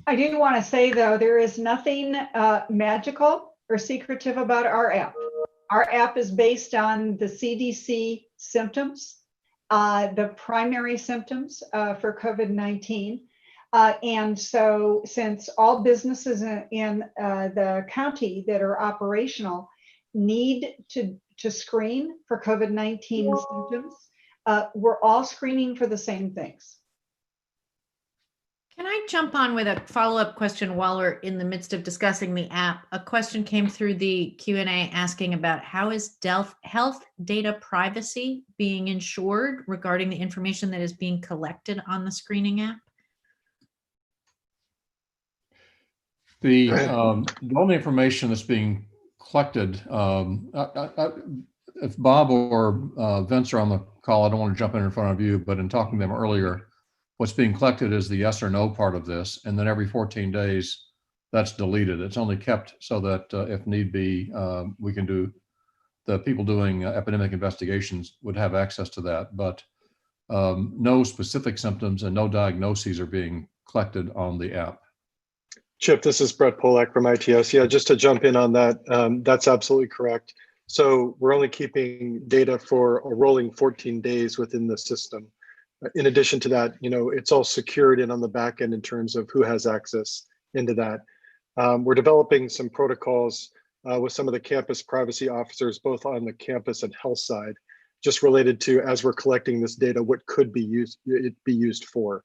I do want to say, though, there is nothing magical or secretive about our app. Our app is based on the CDC symptoms, the primary symptoms for COVID-19. And so since all businesses in the county that are operational need to screen for COVID-19 symptoms, we're all screening for the same things. Can I jump on with a follow-up question while we're in the midst of discussing the app? A question came through the Q&A asking about how is health data privacy being ensured regarding the information that is being collected on the screening app? The only information that's being collected, if Bob or Vince are on the call, I don't want to jump in front of you, but in talking to them earlier, what's being collected is the yes or no part of this. And then every 14 days, that's deleted. It's only kept so that if need be, we can do, the people doing epidemic investigations would have access to that. But no specific symptoms and no diagnoses are being collected on the app. Chip, this is Brett Polak from ITS. Yeah, just to jump in on that, that's absolutely correct. So we're only keeping data for a rolling 14 days within the system. In addition to that, it's all secured in on the back end in terms of who has access into that. We're developing some protocols with some of the campus privacy officers, both on the campus and health side, just related to, as we're collecting this data, what could be used for.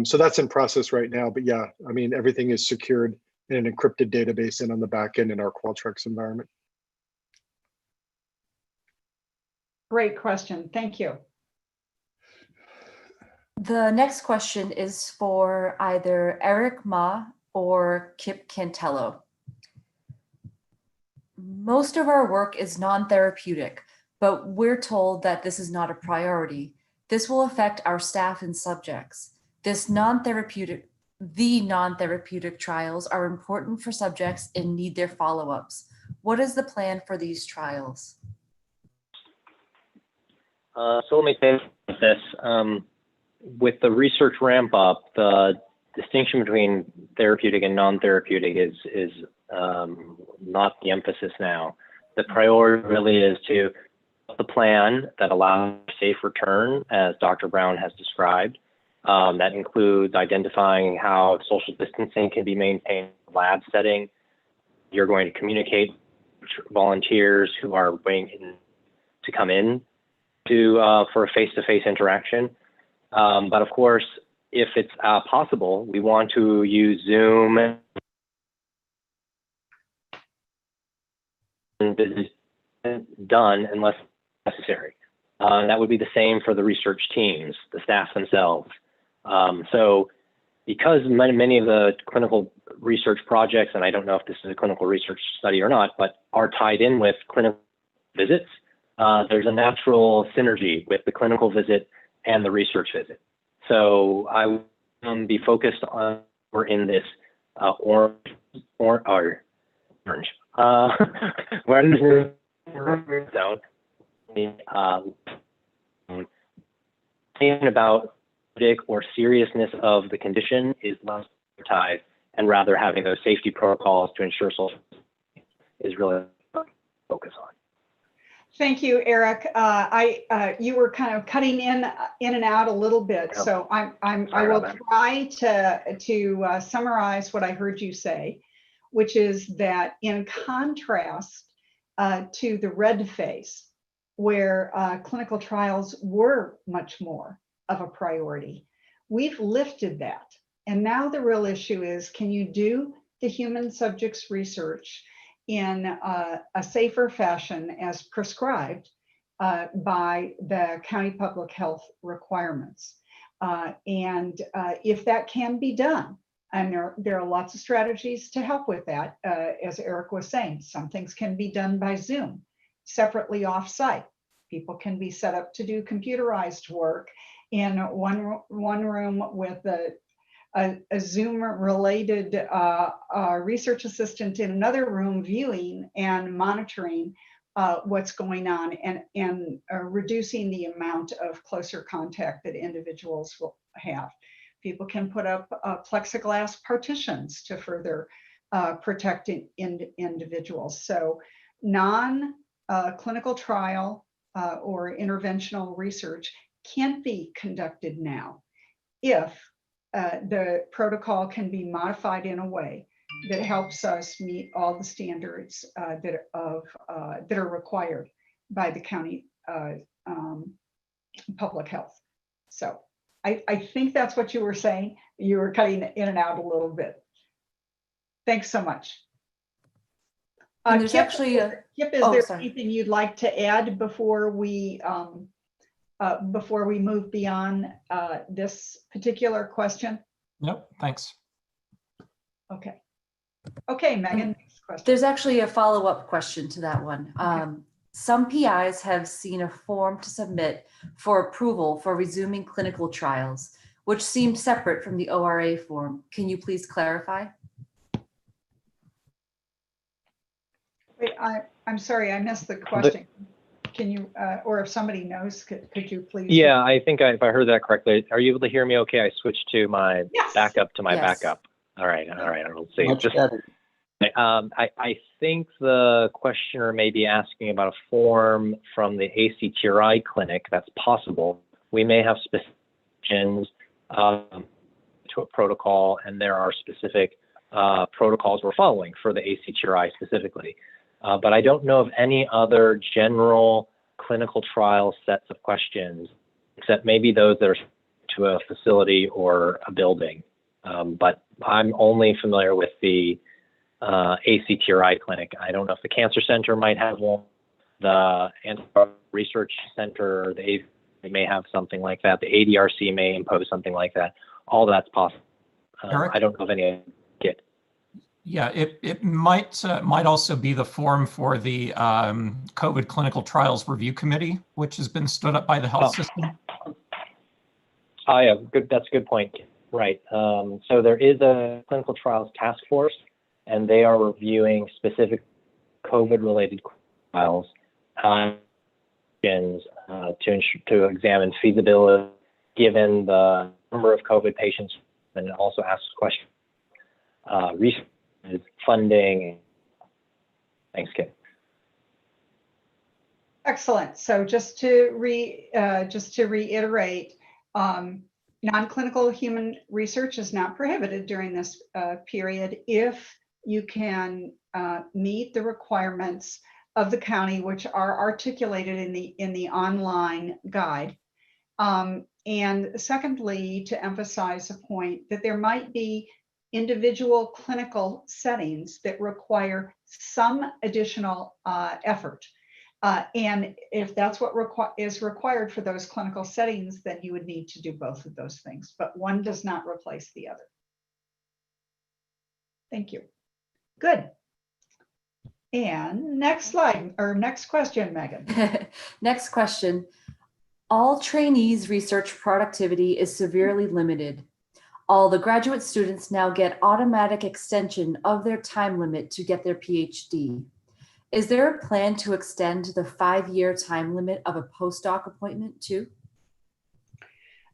So that's in process right now. But yeah, I mean, everything is secured in an encrypted database and on the back end in our Qualtrics environment. Great question. Thank you. The next question is for either Eric Ma or Kip Cantello. Most of our work is non-therapeutic, but we're told that this is not a priority. This will affect our staff and subjects. The non-therapeutic trials are important for subjects and need their follow-ups. What is the plan for these trials? So let me say this. With the research ramp up, the distinction between therapeutic and non-therapeutic is not the emphasis now. The priority really is to the plan that allows safe return, as Dr. Brown has described. That includes identifying how social distancing can be maintained in the lab setting. You're going to communicate with volunteers who are waiting to come in for a face-to-face interaction. But of course, if it's possible, we want to use Zoom and done unless necessary. That would be the same for the research teams, the staff themselves. So because many of the clinical research projects, and I don't know if this is a clinical research study or not, but are tied in with clinical visits, there's a natural synergy with the clinical visit and the research visit. So I will be focused on, we're in this orange, we're in this zone. Thinking about or seriousness of the condition is less prioritized, and rather having those safety protocols to ensure social is really focus on. Thank you, Eric. You were kind of cutting in and out a little bit, so I will try to summarize what I heard you say, which is that in contrast to the red phase, where clinical trials were much more of a priority, we've lifted that, and now the real issue is, can you do the human subjects research in a safer fashion as prescribed by the county public health requirements. And if that can be done, and there are lots of strategies to help with that, as Eric was saying, some things can be done by Zoom, separately off-site. People can be set up to do computerized work in one room with a Zoom related research assistant in another room viewing and monitoring what's going on, and reducing the amount of closer contact that individuals will have. People can put up plexiglass partitions to further protect individuals. So non-clinical trial or interventional research can't be conducted now if the protocol can be modified in a way that helps us meet all the standards that are required by the county public health. So I think that's what you were saying. You were cutting in and out a little bit. Thanks so much. And there's Kip, actually a, Kip, is oh, there sorry. anything you'd like to add before we move beyond this particular question? Nope, thanks. Okay. Okay, Megan, next question. There's actually a follow-up question to that one. Some PIs have seen a form to submit for approval for resuming clinical trials, which seems separate from the ORA form. Can you please clarify? Wait, I'm sorry, I missed the question. Can you, or if somebody knows, could you please? Yeah, I think if I heard that correctly, are you able to hear me okay? I switched to my backup to my backup. All right, let's see. Much better. I think the questioner may be asking about a form from the ACTRI clinic. That's possible. We may have specifications to a protocol, and there are specific protocols we're following for the ACTRI specifically. But I don't know of any other general clinical trial sets of questions, except maybe those that are to a facility or a building. But I'm only familiar with the ACTRI clinic. I don't know if the Cancer Center might have one, the Antibody Research Center, they may have something like that. The ADRC may impose something like that. All that's possible. I don't know of any yet. Yeah, it might also be the form for the COVID Clinical Trials Review Committee, which has been stood up by the health system. Oh yeah, good. That's a good point. Right. So there is a clinical trials task force, and they are reviewing specific COVID-related trials to examine feasibility given the number of COVID patients, and also ask questions, research, funding. Thanks, Kim. Excellent. So just to reiterate, non-clinical human research is not prohibited during this period if you can meet the requirements of the county, which are articulated in the online guide. And secondly, to emphasize a point that there might be individual clinical settings that require some additional effort. And if that's what is required for those clinical settings, then you would need to do both of those things, but one does not replace the other. Thank you. Good. And next slide, or next question, Megan. Next question. All trainees' research productivity is severely limited. All the graduate students now get automatic extension of their time limit to get their PhD. Is there a plan to extend the 5-year time limit of a postdoc appointment too?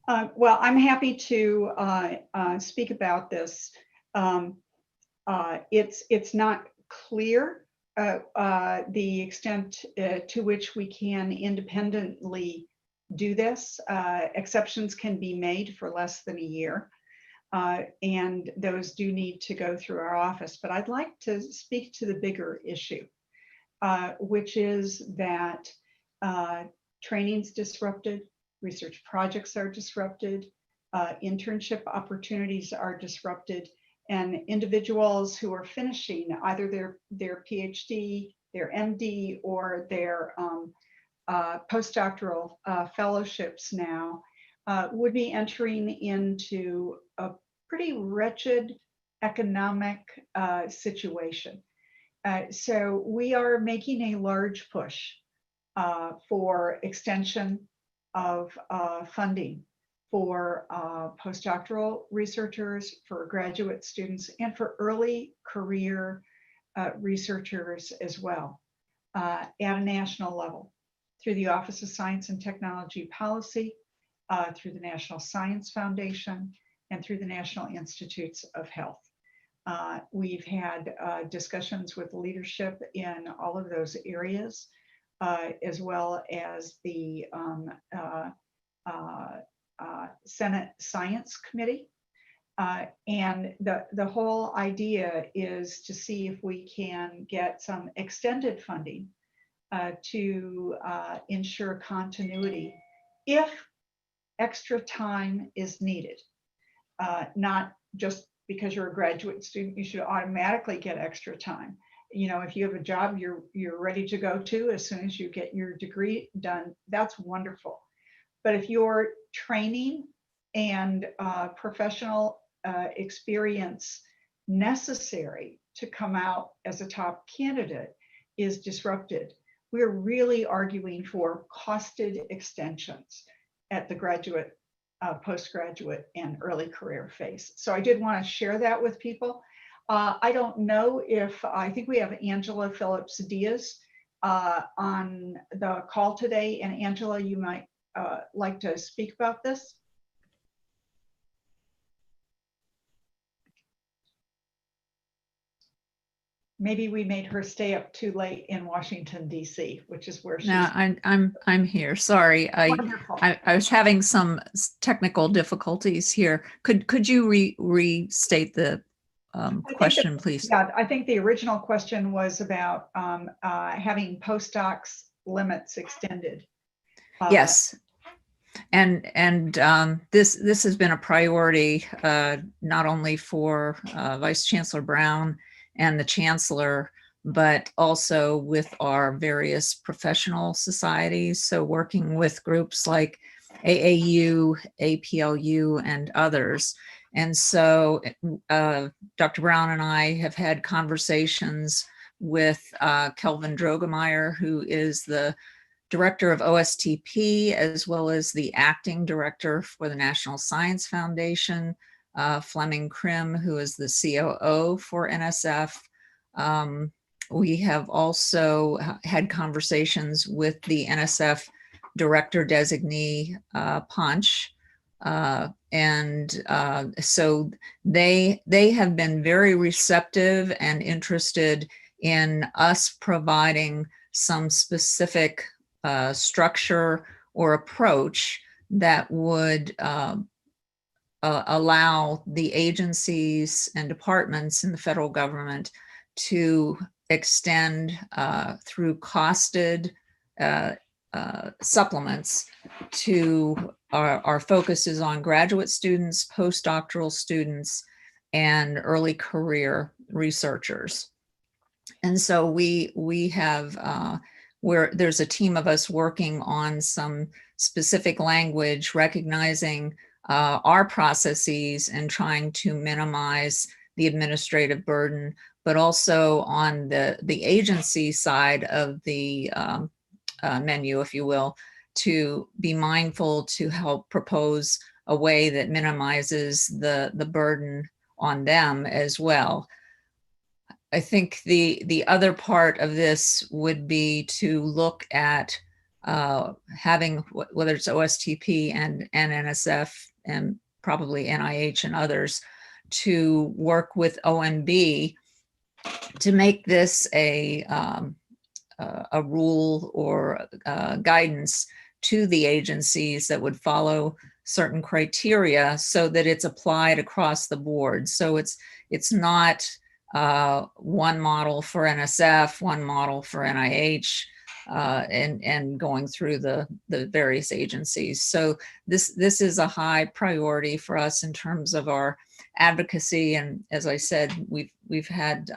Well, I'm happy to speak about this. It's not clear the extent to which we can independently do this. Exceptions can be made for less than a year, and those do need to go through our office. But I'd like to speak to the bigger issue, which is that training's disrupted, research projects are disrupted, internship opportunities are disrupted, and individuals who are finishing either their PhD, their MD, or their postdoctoral fellowships now would be entering into a pretty wretched economic situation. So we are making a large push for extension of funding for postdoctoral researchers, for graduate students, and for early career researchers as well at a national level through the Office of Science and Technology Policy, through the National Science Foundation, and through the National Institutes of Health. We've had discussions with leadership in all of those areas, as well as the Senate Science Committee. And the whole idea is to see if we can get some extended funding to ensure continuity if extra time is needed. Not just because you're a graduate student, you should automatically get extra time. You know, if you have a job you're ready to go to as soon as you get your degree done, that's wonderful. But if your training and professional experience necessary to come out as a top candidate is disrupted, we're really arguing for costed extensions at the graduate, postgraduate, and early career phase. So I did want to share that with people. I don't know if, I think we have Angela Phillips Diaz on the call today. And Angela, you might like to speak about this. Maybe we made her stay up too late in Washington, D.C., which is where she's. No, I'm here. Sorry, I was having some technical difficulties here. Could you restate the question, please? Yeah, I think the original question was about having postdocs limits extended. Yes. And this has been a priority not only for Vice Chancellor Brown and the Chancellor, but also with our various professional societies. So working with groups like AAU, APLU, and others. And so Dr. Brown and I have had conversations with Kelvin Drogemeyer, who is the Director of OSTP, as well as the Acting Director for the National Science Foundation, Fleming Krim, who is the COO for NSF. We have also had conversations with the NSF Director Designee, Punch. So they have been very receptive and interested in us providing some specific structure or approach that would allow the agencies and departments in the federal government to extend through costed supplements to our focus is on graduate students, postdoctoral students, and early career researchers. And so we have where there's a team of us working on some specific language, recognizing our processes and trying to minimize the administrative burden, but also on the agency side of the menu, if you will, to be mindful to help propose a way that minimizes the burden on them as well. I think the other part of this would be to look at having, whether it's OSTP and NSF and probably NIH and others, to work with OMB to make this a rule or guidance to the agencies that would follow certain criteria so that it's applied across the board. So it's not one model for NSF, one model for NIH, and going through the various agencies. So this is a high priority for us in terms of our advocacy. And as I said, we've had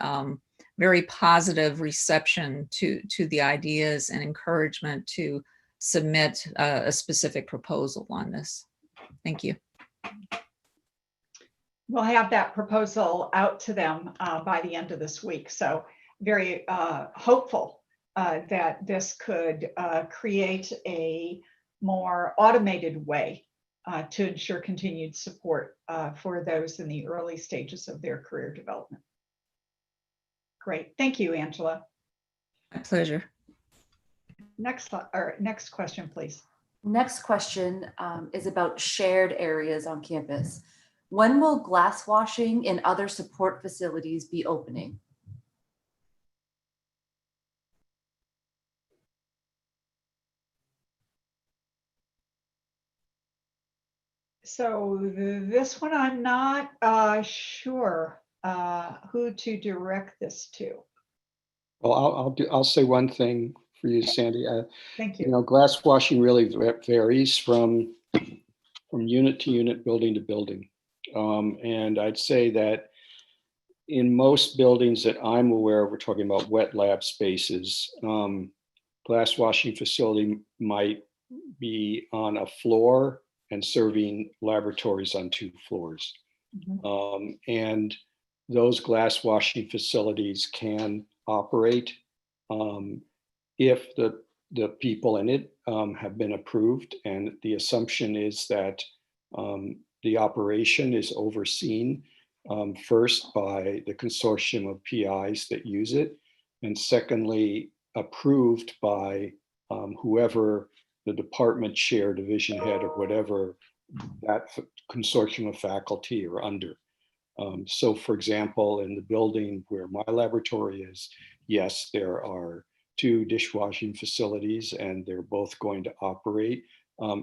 very positive reception to the ideas and encouragement to submit a specific proposal on this. Thank you. We'll have that proposal out to them by the end of this week. So very hopeful that this could create a more automated way to ensure continued support for those in the early stages of their career development. Great, thank you, Angela. My pleasure. Next question, please. Next question is about shared areas on campus. When will glass washing and other support facilities be opening? So this one, I'm not sure who to direct this to. Well, I'll say one thing for you, Sandy. Thank you. You know, glass washing really varies from unit to unit, building to building. And I'd say that in most buildings that I'm aware of, we're talking about wet lab spaces, glass washing facility might be on a floor and serving laboratories on 2 floors. And those glass washing facilities can operate if the people in it have been approved. And the assumption is that the operation is overseen first by the consortium of PIs that use it, and secondly, approved by whoever the department chair, division head, or whatever that consortium of faculty are under. So for example, in the building where my laboratory is, yes, there are 2 dishwashing facilities and they're both going to operate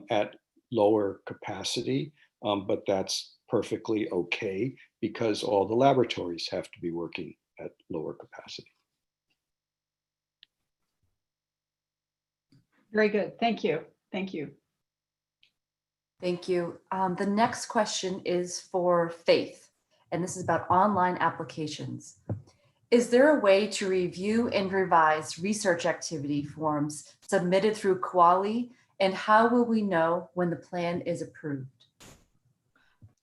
at lower capacity, but that's perfectly okay because all the laboratories have to be working at lower capacity. Very good. Thank you. Thank you. Thank you. The next question is for Faith, and this is about online applications. Is there a way to review and revise research activity forms submitted through Kuali, and how will we know when the plan is approved?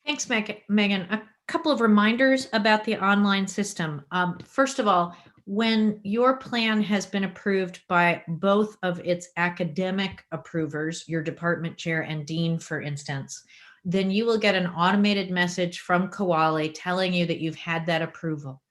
Thanks, Megan. A couple of reminders about the online system. First of all, when your plan has been approved by both of its academic approvers, your department chair and dean, for instance, then you will get an automated message from Kuali telling you that you've had that approval.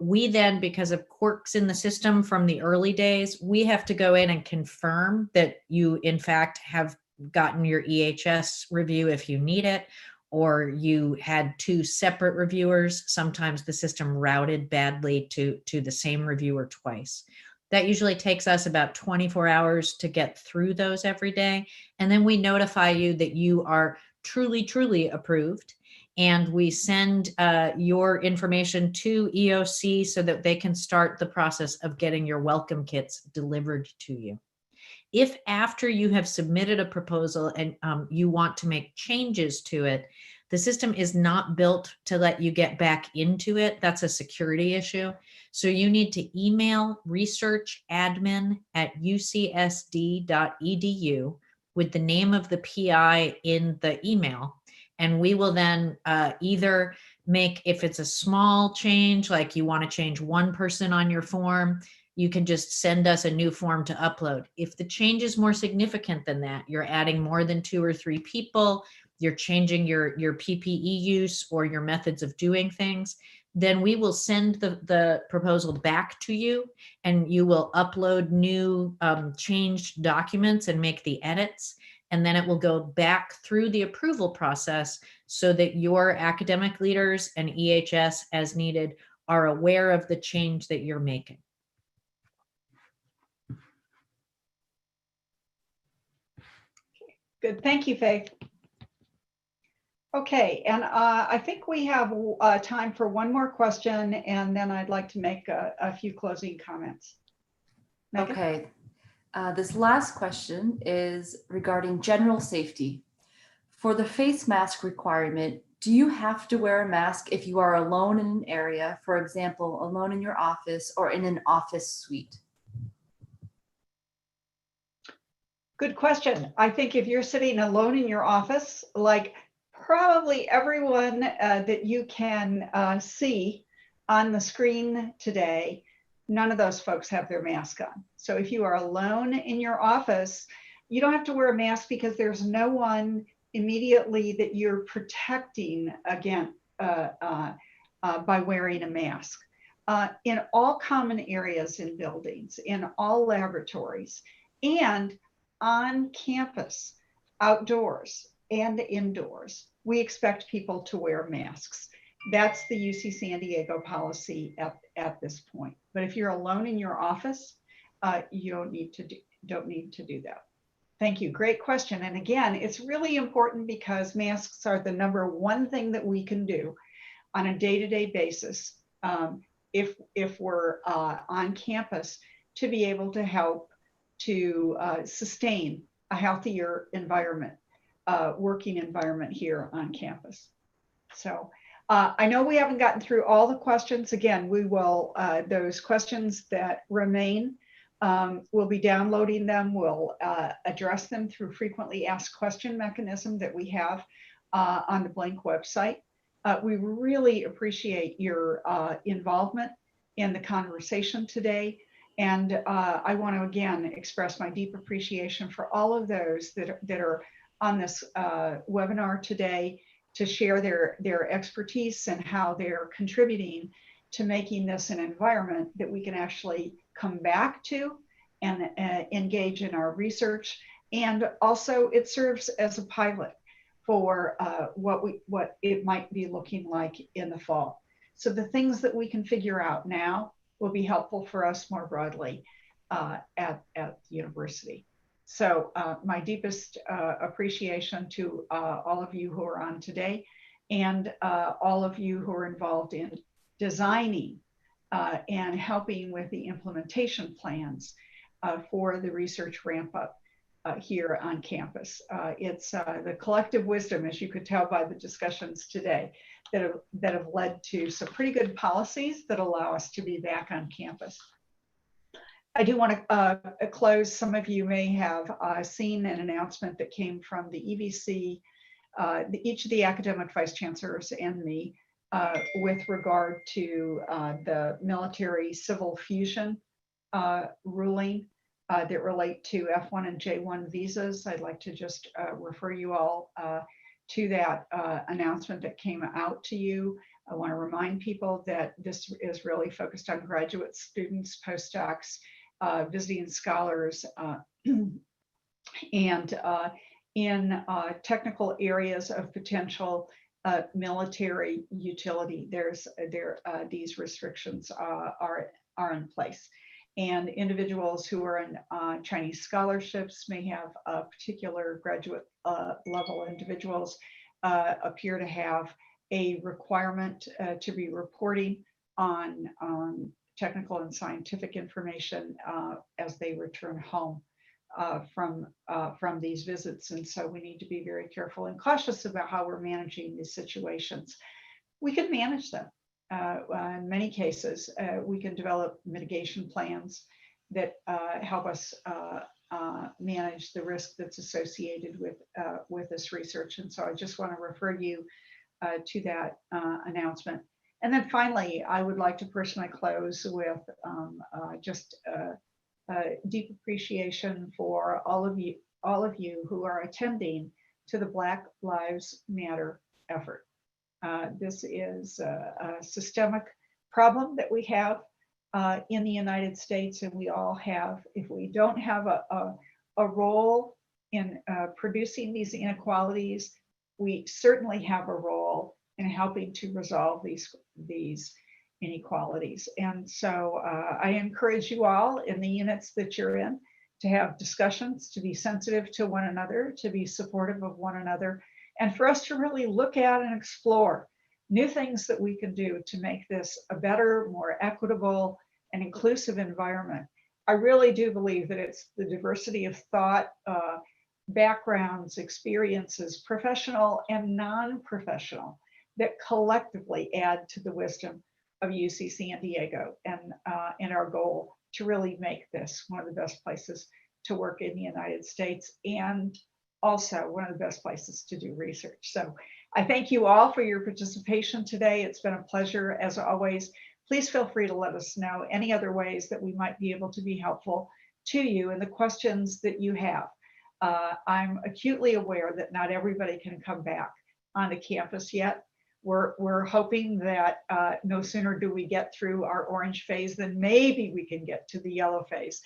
We then, because of quirks in the system from the early days, we have to go in and confirm that you, in fact, have gotten your EHS review if you need it, or you had 2 separate reviewers. Sometimes the system routed badly to the same reviewer twice. That usually takes us about 24 hours to get through those every day. And then we notify you that you are truly approved. And we send your information to EOC so that they can start the process of getting your welcome kits delivered to you. If after you have submitted a proposal and you want to make changes to it, the system is not built to let you get back into it. That's a security issue. So you need to email researchadmin@ucsd.edu with the name of the PI in the email. And we will then either make, if it's a small change, like you want to change 1 person on your form, you can just send us a new form to upload. If the change is more significant than that, you're adding more than 2 or 3 people, you're changing your PPE use or your methods of doing things, then we will send the proposal back to you, and you will upload new changed documents and make the edits. And then it will go back through the approval process so that your academic leaders and EHS, as needed, are aware of the change that you're making. Good. Thank you, Faith. Okay, and I think we have time for one more question, and then I'd like to make a few closing comments. Megan? Okay. This last question is regarding general safety. For the face mask requirement, do you have to wear a mask if you are alone in an area, for example, alone in your office or in an office suite? Good question. I think if you're sitting alone in your office, like probably everyone that you can see on the screen today, none of those folks have their mask on. So if you are alone in your office, you don't have to wear a mask because there's no one immediately that you're protecting against by wearing a mask. In all common areas in buildings, in all laboratories, and on campus, outdoors and indoors, we expect people to wear masks. That's the UC San Diego policy at this point. But if you're alone in your office, you don't need to do that. Thank you. Great question. And again, it's really important because masks are the number one thing that we can do on a day-to-day basis if we're on campus to be able to help to sustain a healthier environment, working environment here on campus. So I know we haven't gotten through all the questions. Again, we will, those questions that remain, we'll be downloading them. We'll address them through frequently asked question mechanism that we have on the Blink website. We really appreciate your involvement in the conversation today. And I want to again express my deep appreciation for all of those that are on this webinar today to share their expertise and how they're contributing to making this an environment that we can actually come back to and engage in our research. And also it serves as a pilot for what it might be looking like in the fall. So the things that we can figure out now will be helpful for us more broadly at the university. So my deepest appreciation to all of you who are on today and all of you who are involved in designing and helping with the implementation plans for the research ramp up here on campus. It's the collective wisdom, as you could tell by the discussions today, that have led to some pretty good policies that allow us to be back on campus. I do want to close. Some of you may have seen an announcement that came from the EVC, each of the academic vice chancellors and me with regard to the military civil fusion ruling that relate to F1 and J1 visas. I'd like to just refer you all to that announcement that came out to you. I want to remind people that this is really focused on graduate students, postdocs, visiting scholars, and in technical areas of potential military utility. These restrictions are in place. And individuals who are in Chinese scholarships may have particular graduate level individuals appear to have a requirement to be reporting on technical and scientific information as they return home from these visits. And so we need to be very careful and cautious about how we're managing these situations. We can manage them. In many cases, we can develop mitigation plans that help us manage the risk that's associated with this research. And so I just want to refer you to that announcement. And then finally, I would like to personally close with just a deep appreciation for all of you who are attending to the Black Lives Matter effort. This is a systemic problem that we have in the United States, and we all have. If we don't have a role in producing these inequalities, we certainly have a role in helping to resolve these inequalities. And so I encourage you all in the units that you're in to have discussions, to be sensitive to one another, to be supportive of one another, and for us to really look at and explore new things that we can do to make this a better, more equitable and inclusive environment. I really do believe that it's the diversity of thought, backgrounds, experiences, professional and non-professional, that collectively add to the wisdom of UC San Diego and our goal to really make this one of the best places to work in the United States, and also one of the best places to do research. So I thank you all for your participation today. It's been a pleasure as always. Please feel free to let us know any other ways that we might be able to be helpful to you and the questions that you have. I'm acutely aware that not everybody can come back onto campus yet. We're hoping that no sooner do we get through our orange phase than maybe we can get to the yellow phase.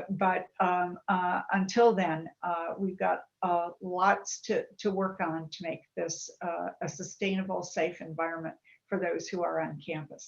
But until then, we've got lots to work on to make this a sustainable, safe environment for those who are on campus.